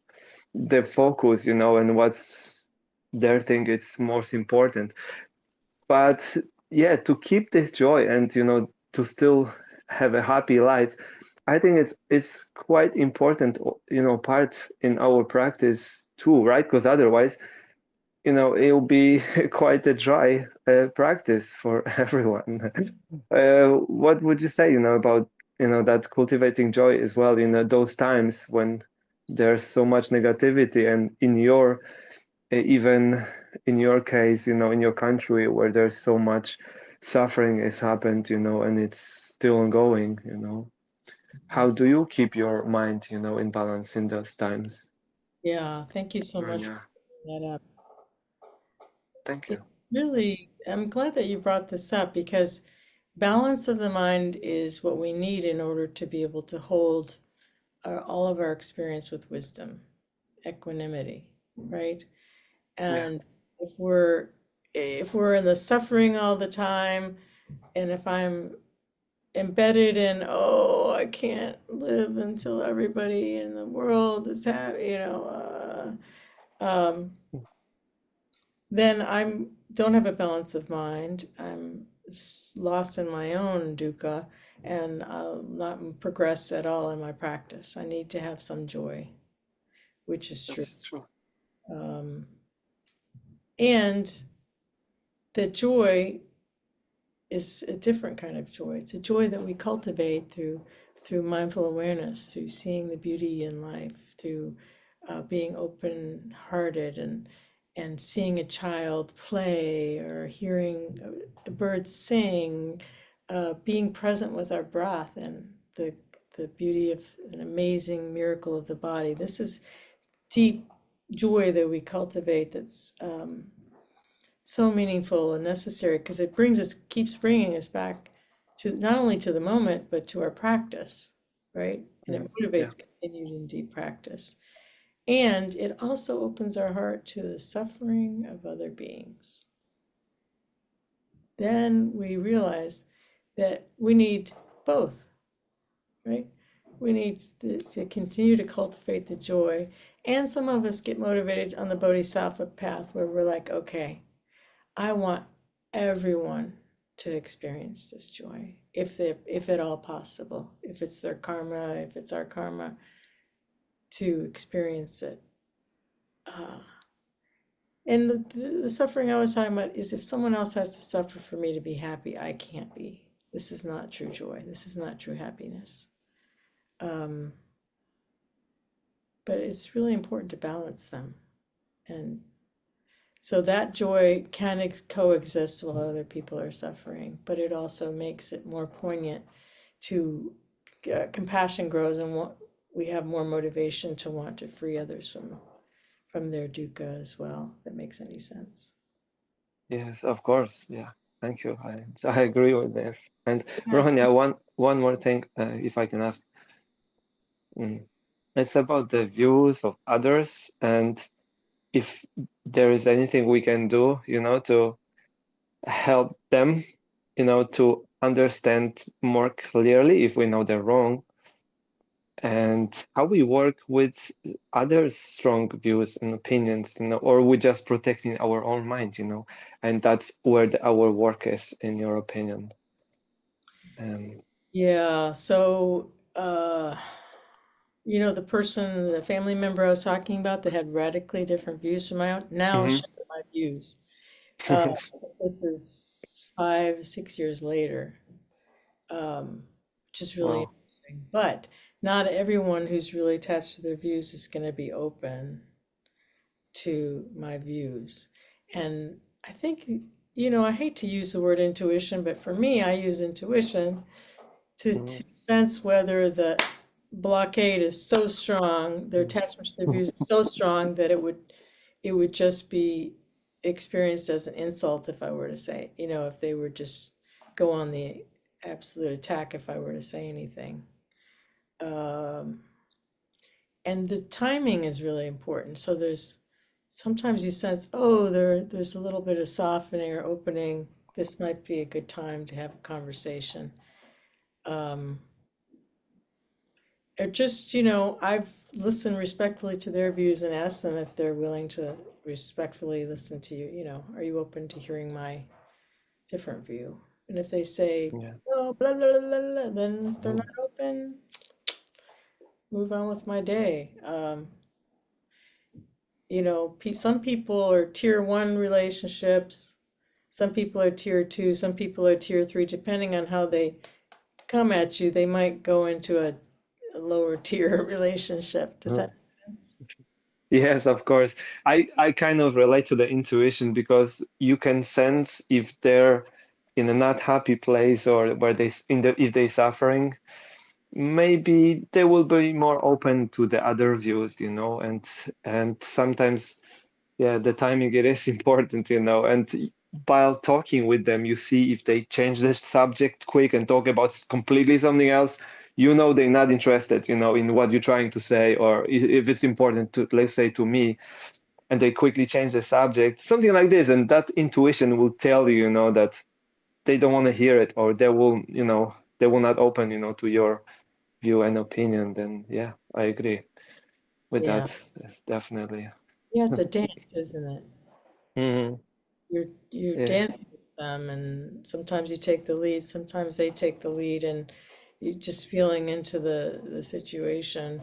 the focus, and what's their thing is most important. But yeah, to keep this joy and to still have a happy life, I think it's quite important, part in our practice too, right? Because otherwise it'll be quite a dry practice for everyone. What would you say, about, that cultivating joy as well, those times when there's so much negativity, and even in your case, in your country where there's so much suffering has happened, and it's still ongoing, how do you keep your mind, in balance in those times? Yeah, thank you so much for Yeah, bringing that up. thank It you. really, I'm glad that you brought this up because balance of the mind is what we need in order to be able to hold all of our experience with wisdom, equanimity, right? Yeah, And if we're if we're in the suffering all the time, and if I'm embedded in, oh, I can't live until everybody in the world is happy, then I'm don't have a balance of mind. I'm lost in my own dukkha, and I'll not progress at all in my practice. I need to have some joy, which is true. that's true. Um, and the joy is a different kind of joy. It's a joy that we cultivate through mindful awareness, through seeing the beauty in life, through being open-hearted and seeing a child play or hearing a bird sing, being present with our breath and the beauty of an amazing miracle of the body. This is deep joy that we cultivate that's so meaningful and necessary because it keeps bringing us back to not only to the moment, but to our practice, right? And it Yeah, motivates continued and deep practice. And it also opens our heart to the suffering of other beings. Then we realize that we need both, right? We need to continue to cultivate the joy. And some of us get motivated on the Bodhisattva path where we're like, okay, I want everyone to experience this joy, if at all possible, if it's their karma, if it's our karma, to experience it. And the suffering I was talking about is if someone else has to suffer for me to be happy, I can't be. This is not true joy. This is not true happiness. Um, but it's really important to balance them. And so that joy can coexist while other people are suffering, but it also makes it more poignant to compassion grows and we have more motivation to want to free others from their dukkha as well. If that makes any sense. yes, of course. Yeah, thank you. I agree with this. And Yeah. Rohanya, one more thing, if I can ask. Mm. It's about the views of others, and if there is anything we can do, to help them, to understand more clearly if we know they're wrong. and how we work with others' strong views and opinions, or we just protecting our own mind, and that's where our work is, in your opinion. Yeah, so the family member I was talking about that had radically different views from my own, now Mhm. shared my views. Uh, this is 5, 6 years later, which is really Wow. interesting. But not everyone who's really attached to their views is going to be open to my views. And I think, I hate to use the word intuition, but for me, I use intuition to sense whether the blockade is so strong, their attachment to their views is so strong that it would just be experienced as an insult if I were to say, if they would just go on the absolute attack if I were to say anything. Um, and the timing is really important. So sometimes you sense, oh, there's a little bit of softening or opening. This might be a good time to have a conversation. Um, or just, I've listened respectfully to their views and asked them if they're willing to respectfully listen to you. Are you open to hearing my different view? And if they say, Yeah. oh, blah, blah, blah, blah, blah, then they're not open, move on with my day. Some people are tier 1 relationships, some people are tier 2, some people are tier 3, depending on how they come at you, they might go into a lower tier relationship. Does that make sense? Yes, of course. I kind of relate to the intuition, because you can sense if they're in a not happy place, or where if they're suffering, maybe they will be more open to the other views, and sometimes, yeah, the timing, it is important, and while talking with them, you see if they change the subject quick and talk about completely something else, they're not interested, in what you're trying to say, or if it's important to, let's say, to me, and they quickly change the subject, something like this, and that intuition will tell you, that they don't want to hear it, or they will not open, to your view and opinion. Then yeah, I agree with Yeah. that, definitely. Yeah, it's a dance, isn't it? Hmm. You're Yeah. dancing with them, and sometimes you take the lead, sometimes they take the lead, and you're just feeling into the situation.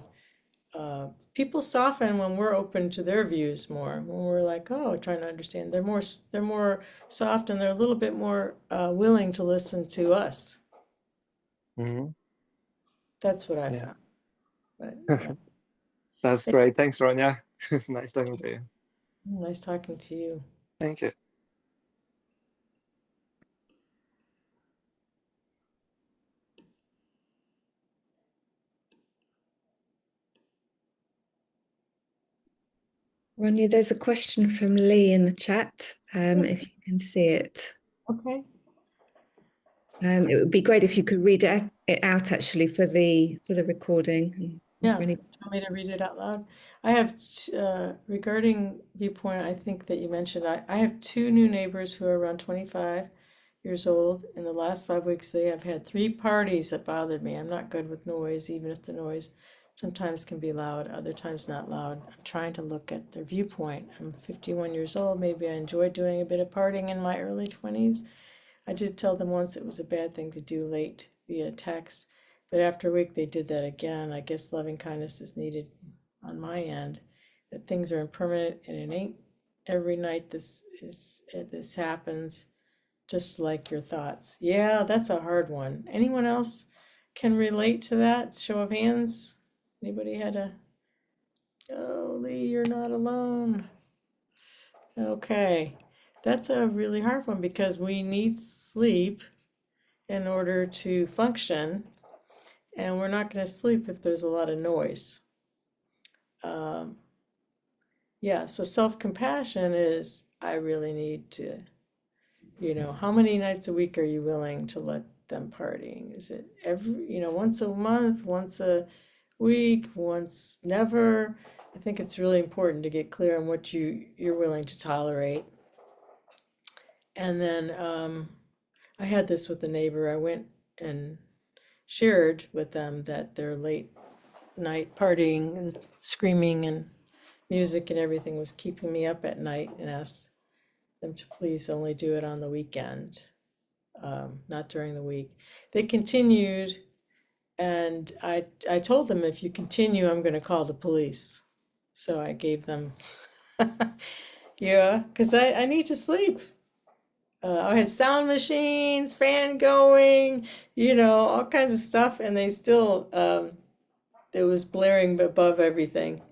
People soften when we're open to their views more. When we're like, oh, trying to understand, they're more soft, and they're a little bit more willing to listen to us. Hmm. That's what I Yeah. found. But yeah, That's great. Thanks, Ronya. Nice talking to you. nice talking to you. Thank you. Ronya, there's a question from Lee in the chat, if you can see it. Okay. It would be great if you could read it out actually for the recording. Yeah, For any... you want me to read it out loud? I have, regarding Viewpoint, I think that you mentioned, I have two new neighbors who are around 25 years old. In the last 5 weeks, they have had 3 parties that bothered me. I'm not good with noise, even if the noise sometimes can be loud, other times not loud. I'm trying to look at their viewpoint. I'm 51 years old. Maybe I enjoyed doing a bit of partying in my early 20s. I did tell them once it was a bad thing to do late via text, but after a week they did that again. I guess loving kindness is needed on my end, that things are impermanent and it ain't every night this happens, just like your thoughts. Yeah, that's a hard one. Anyone else can relate to that? Show of hands. Anybody had a, oh, Lee, you're not alone. Okay. That's a really hard one because we need sleep in order to function, and we're not going to sleep if there's a lot of noise. Um, yeah, so self-compassion is I really need to, how many nights a week are you willing to let them partying? Is it once a month, once a week, once never? I think it's really important to get clear on what you're willing to tolerate. And then I had this with a neighbor. I went and shared with them that their late night partying and screaming and music and everything was keeping me up at night, and asked them to please only do it on the weekend, not during the week. They continued, and I told them, if you continue, I'm going to call the police. So I gave them, yeah, because I need to sleep. I had sound machines, fan going, all kinds of stuff, and they still, it was blaring above everything.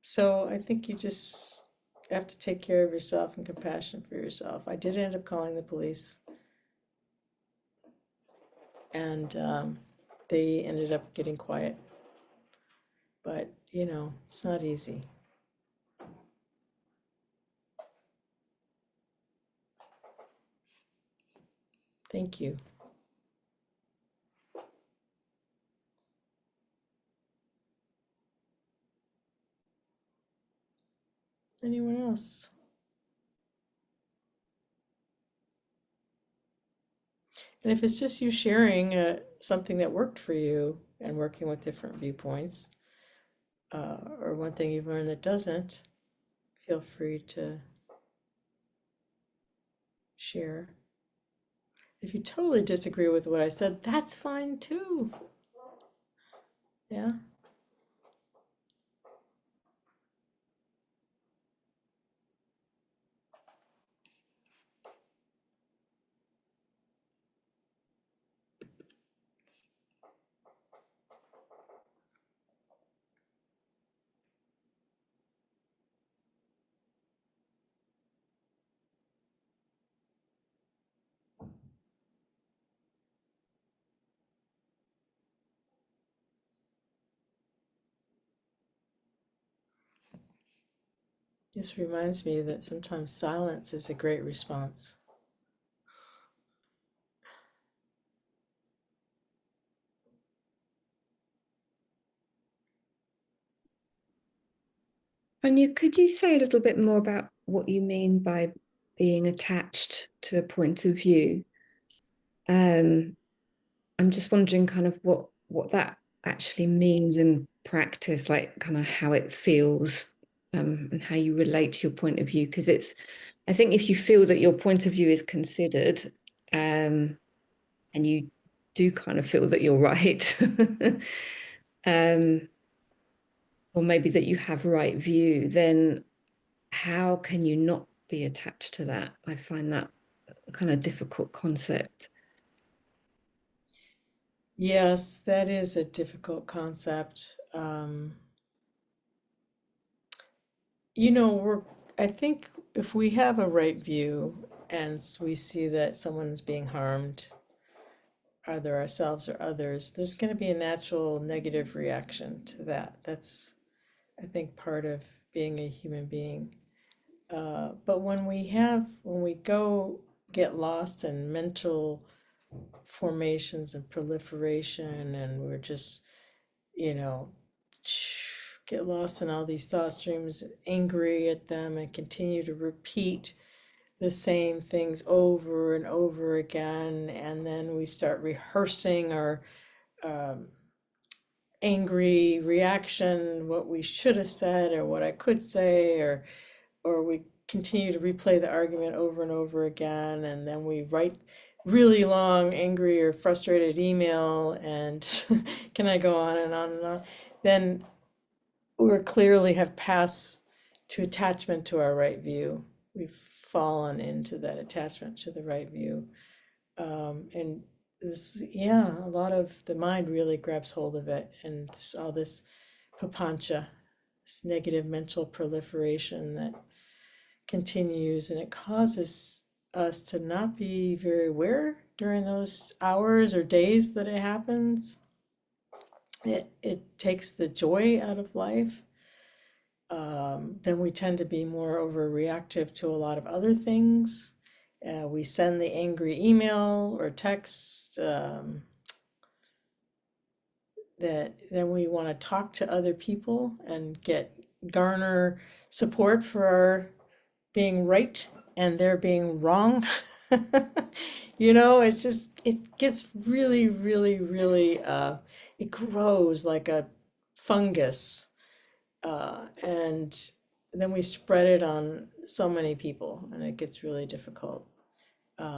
So I think you just have to take care of yourself and compassion for yourself. I did end up calling the police, and they ended up getting quiet. But, it's not easy. Thank you. Anyone else? And if it's just you sharing something that worked for you and working with different viewpoints, or one thing you've learned that doesn't, feel free to share. If you totally disagree with what I said, that's fine too. Yeah. This reminds me that sometimes silence is a great response. Anya, could you say a little bit more about what you mean by being attached to a point of view? I'm just wondering kind of what that actually means in practice, like kind of how it feels, and how you relate to your point of view. Because I think if you feel that your point of view is considered, and you do kind of feel that you're right, or maybe that you have right view, then how can you not be attached to that? I find that a kind of difficult concept. Yes, that is a difficult concept. I think if we have a right view and we see that someone's being harmed, either ourselves or others, there's going to be a natural negative reaction to that. That's, I think, part of being a human being. But when we go get lost in mental formations and proliferation, and we're just, you know, get lost in all these thought streams, angry at them, and continue to repeat the same things over and over again. And then we start rehearsing our um, angry reaction, what we should have said, or what I could say, or we continue to replay the argument over and over again, and then we write really long, angry or frustrated email, and can I go on and on and on? Then we clearly have passed to attachment to our right view. We've fallen into that attachment to the right view. And this, yeah, a lot of the mind really grabs hold of it, and all this papancha, this negative mental proliferation that continues, and it causes us to not be very aware during those hours or days that it happens. It takes the joy out of life. Then we tend to be more overreactive to a lot of other things. We send the angry email or text, that then we want to talk to other people and garner support for our being right and they're being wrong. You know, it's just, it gets really, really, really, it grows like a fungus. And then we spread it on so many people, and it gets really difficult.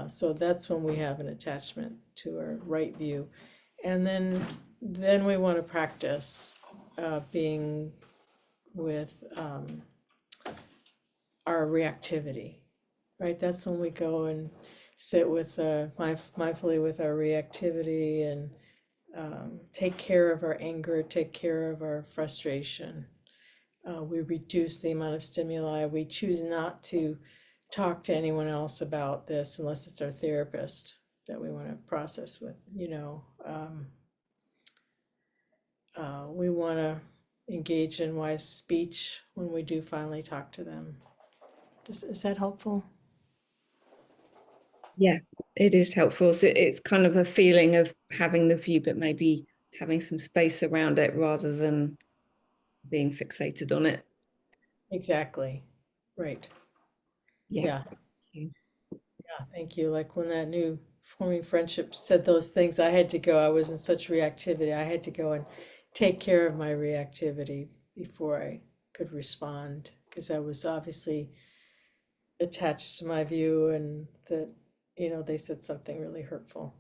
So that's when we have an attachment to our right view. And then we want to practice being with our reactivity, right? That's when we go and sit with mindfully with our reactivity and take care of our anger, take care of our frustration. We reduce the amount of stimuli. We choose not to talk to anyone else about this unless it's our therapist that we want to process with. We want to engage in wise speech when we do finally talk to them. Is that helpful? Yeah, it is helpful. So it's kind of a feeling of having the view, but maybe having some space around it rather than being fixated on it. Exactly. Right. Yeah. Yeah. Yeah. Thank you. Like when that new forming friendship said those things, I had to go. I was in such reactivity. I had to go and take care of my reactivity before I could respond because I was obviously attached to my view and that, they said something really hurtful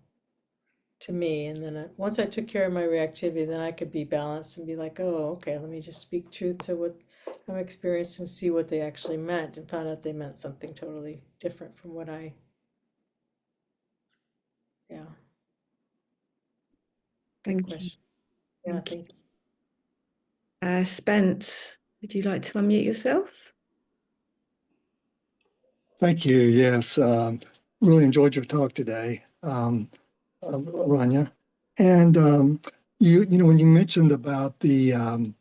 to me. And then once I took care of my reactivity, then I could be balanced and be like, oh, okay, let me just speak truth to what I'm experiencing and see what they actually meant, and found out they meant something totally different from what yeah. Good Thank you. question. Yeah, Thank thank you. Spence, would you like to unmute yourself? Thank you. Yes, really enjoyed your talk today, Ronya. And when you mentioned about the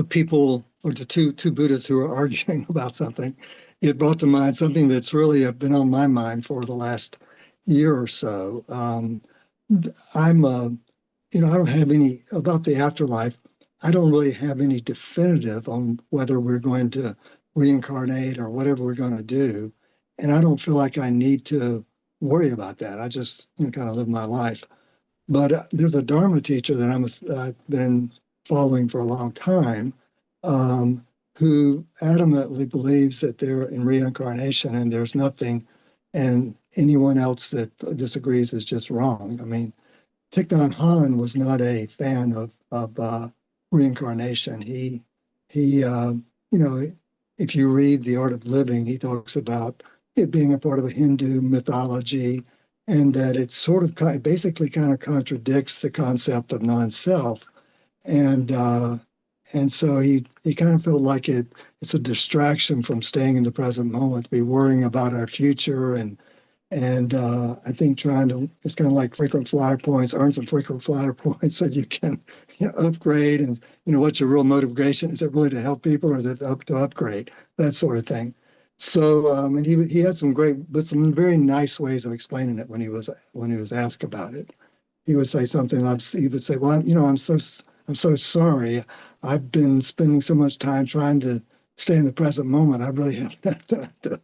people or the two Buddhists who are arguing about something, it brought to mind something that's really been on my mind for the last year or so. I'm I don't have any about the afterlife. I don't really have any definitive on whether we're going to reincarnate or whatever we're going to do. And I don't feel like I need to worry about that. I just kind of live my life. But there's a Dharma teacher that I've been following for a long time, who adamantly believes that they're in reincarnation and there's nothing, and anyone else that disagrees is just wrong. I mean, Thich Nhat Hanh was not a fan of reincarnation. He if you read The Art of Living, he talks about it being a part of a Hindu mythology, and that it sort of basically kind of contradicts the concept of non-self, and so he kind of felt like it's a distraction from staying in the present moment, to be worrying about our future and I think it's kind of like frequent flyer points, earn some frequent flyer points so you can upgrade. And, what's your real motivation? Is it really to help people or is it to upgrade? That sort of thing. So, and he had some some very nice ways of explaining it when he was asked about it. He would say something, he would say, well, I'm so sorry. I've been spending so much time trying to stay in the present moment. I really have to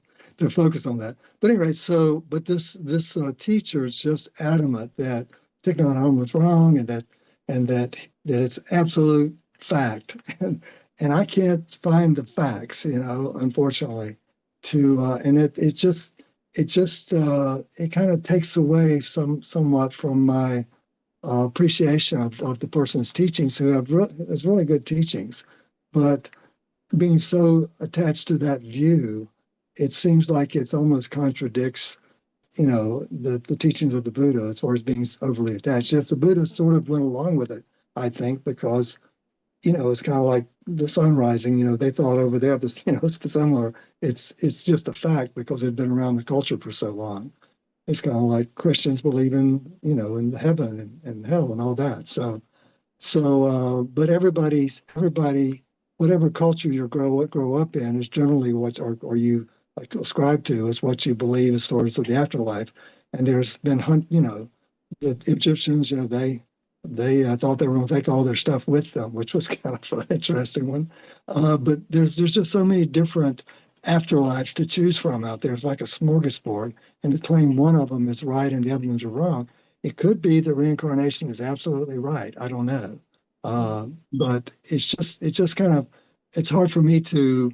focus on that. But anyway, but this teacher is just adamant that Thich Nhat Hanh was wrong, and that it's absolute fact, and I can't find the facts, unfortunately, and it kind of takes away somewhat from my appreciation of the person's teachings, who has really good teachings, but being so attached to that view, it seems like it's almost contradicts, the teachings of the Buddha as far as being overly attached. Yes, the Buddha sort of went along with it, I think, because, it's kind of like the sun rising, they thought over there, it's similar. It's just a fact because it had been around the culture for so long. It's kind of like Christians believe in heaven and hell and all that. But everybody, whatever culture you grow up in is generally or you like ascribe to is what you believe as far as the afterlife. And there's been the Egyptians, they thought they were going to take all their stuff with them, which was kind of an interesting one. But there's just so many different afterlives to choose from out there. It's like a smorgasbord, and to claim one of them is right and the other ones are wrong. It could be that reincarnation is absolutely right. I don't know, but it's just kind of it's hard for me to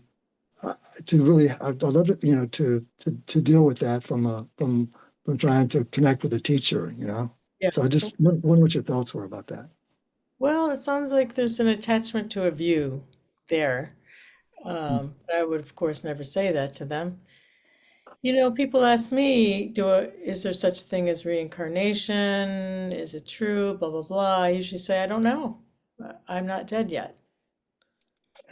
really. I love it, to deal with that from trying to connect with a teacher, Yeah. So I just wonder what your thoughts were about that. Well, it sounds like there's an attachment to a view there. But I would, of course, never say that to them. People ask me, is there such a thing as reincarnation? Is it true? Blah, blah, blah. I usually say, I don't know. I'm not dead yet.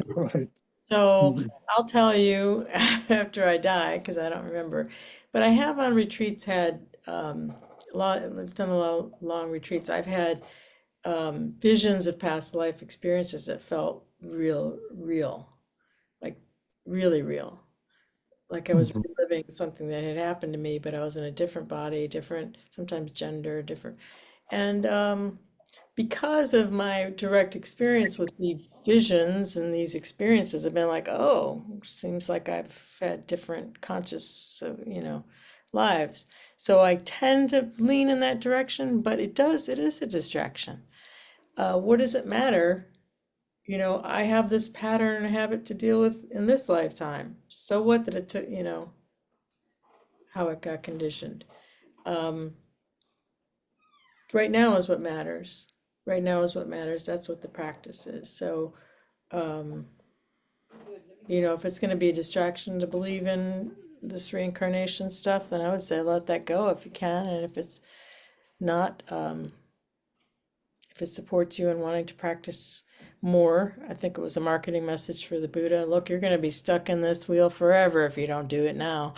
Right. So Mhm. I'll tell you after I die, because I don't remember. But I have on retreats had I've done a lot of long retreats. I've had visions of past life experiences that felt real, like really real. Like I was Mhm. reliving something that had happened to me, but I was in a different body, different, sometimes gender, different. And because of my direct experience with these visions and these experiences, I've been like, oh, seems like I've had different conscious, lives. So I tend to lean in that direction, but it is a distraction. What does it matter? I have this pattern and habit to deal with in this lifetime. So what that it took, how it got conditioned. Um, right now is what matters. Right now is what matters. That's what the practice is. So, um, if it's going to be a distraction to believe in this reincarnation stuff, then I would say let that go if you can. And if it's not, if it supports you in wanting to practice more, I think it was a marketing message for the Buddha. Look, you're going to be stuck in this wheel forever if you don't do it now.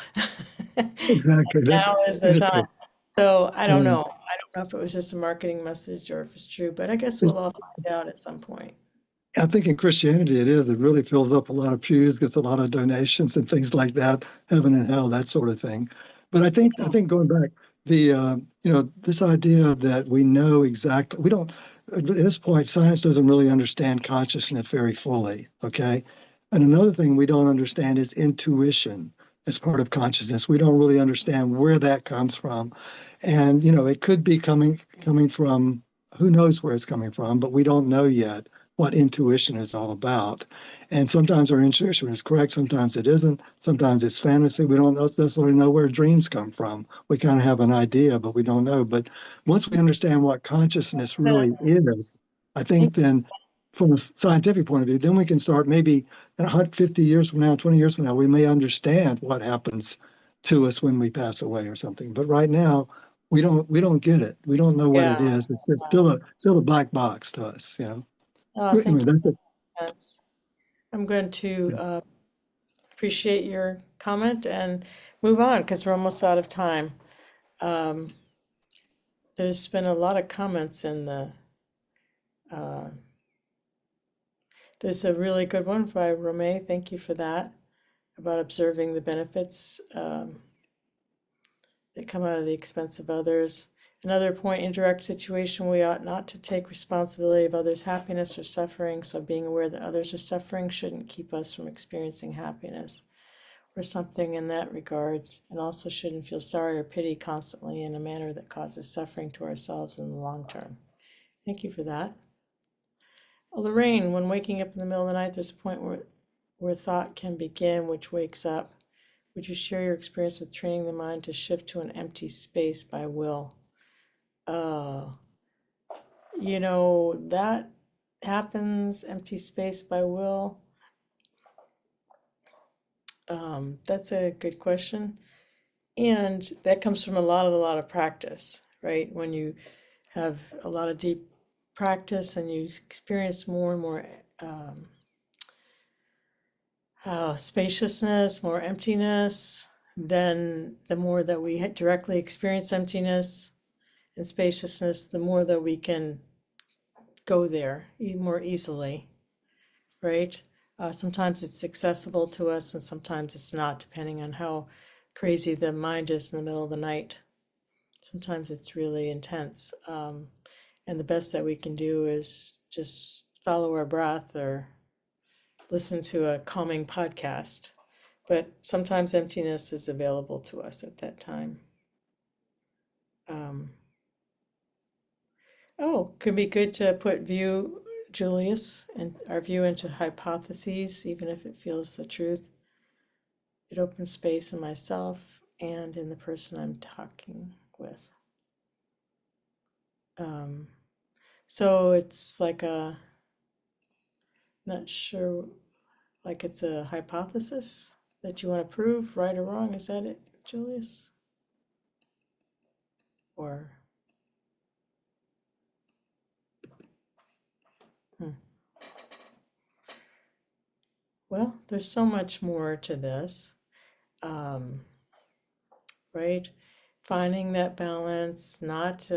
Exactly. Now is the That's time. it. So I don't Yeah. know. I don't know if it was just a marketing message or if it's true, but I guess we'll It's, all find out at some point. I think in Christianity it is. It really fills up a lot of pews, gets a lot of donations and things like that, heaven and hell, that sort of thing. But I think going back, this idea that we know exactly, we don't, at this point, science doesn't really understand consciousness very fully. Okay. And another thing we don't understand is intuition as part of consciousness. We don't really understand where that comes from. And, it could be coming from who knows where it's coming from, but we don't know yet what intuition is all about. And sometimes our intuition is correct, sometimes it isn't, sometimes it's fantasy. We don't necessarily know where dreams come from. We kind of have an idea, but we don't know. But once we understand what consciousness really is, I think then from a scientific point of view, then we can start maybe in 150 years from now, 20 years from now, we may understand what happens to us when we pass away or something. But right now, we don't get it. We don't know what it Yeah. is. It's still a black box to us. Oh, Well, thank anyway, you. that's it. That's- I'm going to appreciate your comment and move on because we're almost out of time. Um, there's been a lot of comments in the, uh, there's a really good one by Romay. Thank you for that, about observing the benefits that come out of the expense of others. Another point, indirect situation, we ought not to take responsibility of others' happiness or suffering, so being aware that others are suffering shouldn't keep us from experiencing happiness or something in that regards, and also shouldn't feel sorry or pity constantly in a manner that causes suffering to ourselves in the long term. Thank you for that. Lorraine, when waking up in the middle of the night, there's a point where thought can begin, which wakes up. Would you share your experience with training the mind to shift to an empty space by will? Uh, that happens, empty space by will. That's a good question. And that comes from a lot of practice, right? When you have a lot of deep practice and you experience more and more um, spaciousness, more emptiness, then the more that we directly experience emptiness and spaciousness, the more that we can go there more easily, right? Sometimes it's accessible to us and sometimes it's not, depending on how crazy the mind is in the middle of the night. Sometimes it's really intense. And the best that we can do is just follow our breath or listen to a calming podcast. but sometimes emptiness is available to us at that time. Oh, could be good to put view, Julius, and our view into hypotheses, even if it feels the truth. It opens space in myself and in the person I'm talking with. So it's like not sure, like it's a hypothesis that you want to prove, right or wrong. Is that it, Julius? Or, well, there's so much more to this, right? Finding that balance, not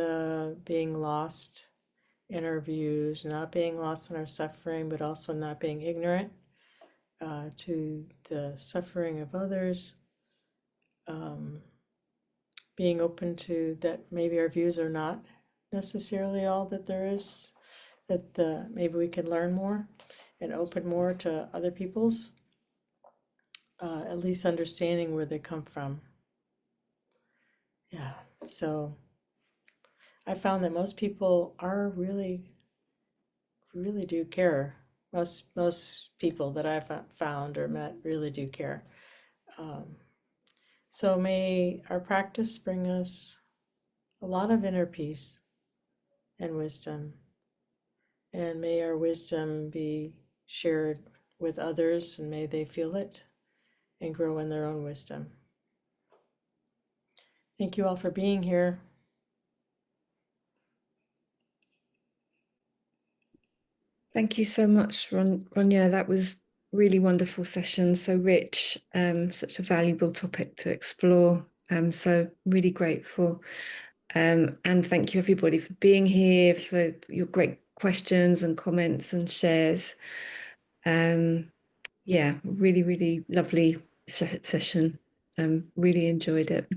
being lost in our views, not being lost in our suffering, but also not being ignorant to the suffering of others. Being open to that maybe our views are not necessarily all that there is, that maybe we can learn more and open more to other people's, at least understanding where they come from. Yeah, so I found that most people are really do care. Most people that I've found or met really do care. So may our practice bring us a lot of inner peace and wisdom, and may our wisdom be shared with others, and may they feel it and grow in their own wisdom. Thank you all for being here. Thank you so much, Ronya. That was really wonderful session, so rich, such a valuable topic to explore. So really grateful. And thank you everybody for being here, for your great questions and comments and shares. Yeah, really, really lovely session. Really enjoyed it.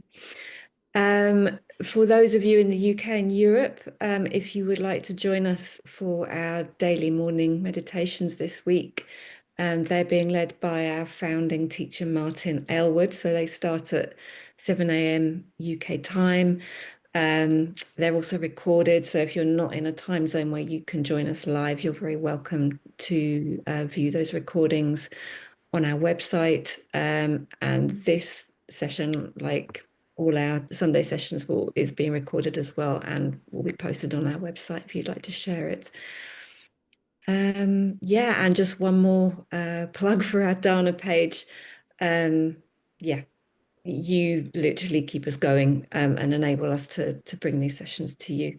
For those of you in the UK and Europe, if you would like to join us for our daily morning meditations this week, they're being led by our founding teacher, Martin Aylward. So they start at 7 a.m. UK time. They're also recorded. So if you're not in a time zone where you can join us live, you're very welcome to view those recordings on our website. And this session, like all our Sunday sessions, is being recorded as well and will be posted on our website if you'd like to share it. Yeah, and just one more plug for our Dana page. Yeah, you literally keep us going and enable us to bring these sessions to you.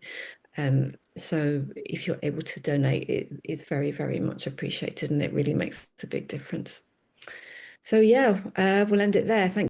So if you're able to donate, it is very, very much appreciated, and it really makes a big difference. So yeah, we'll end it there. Thank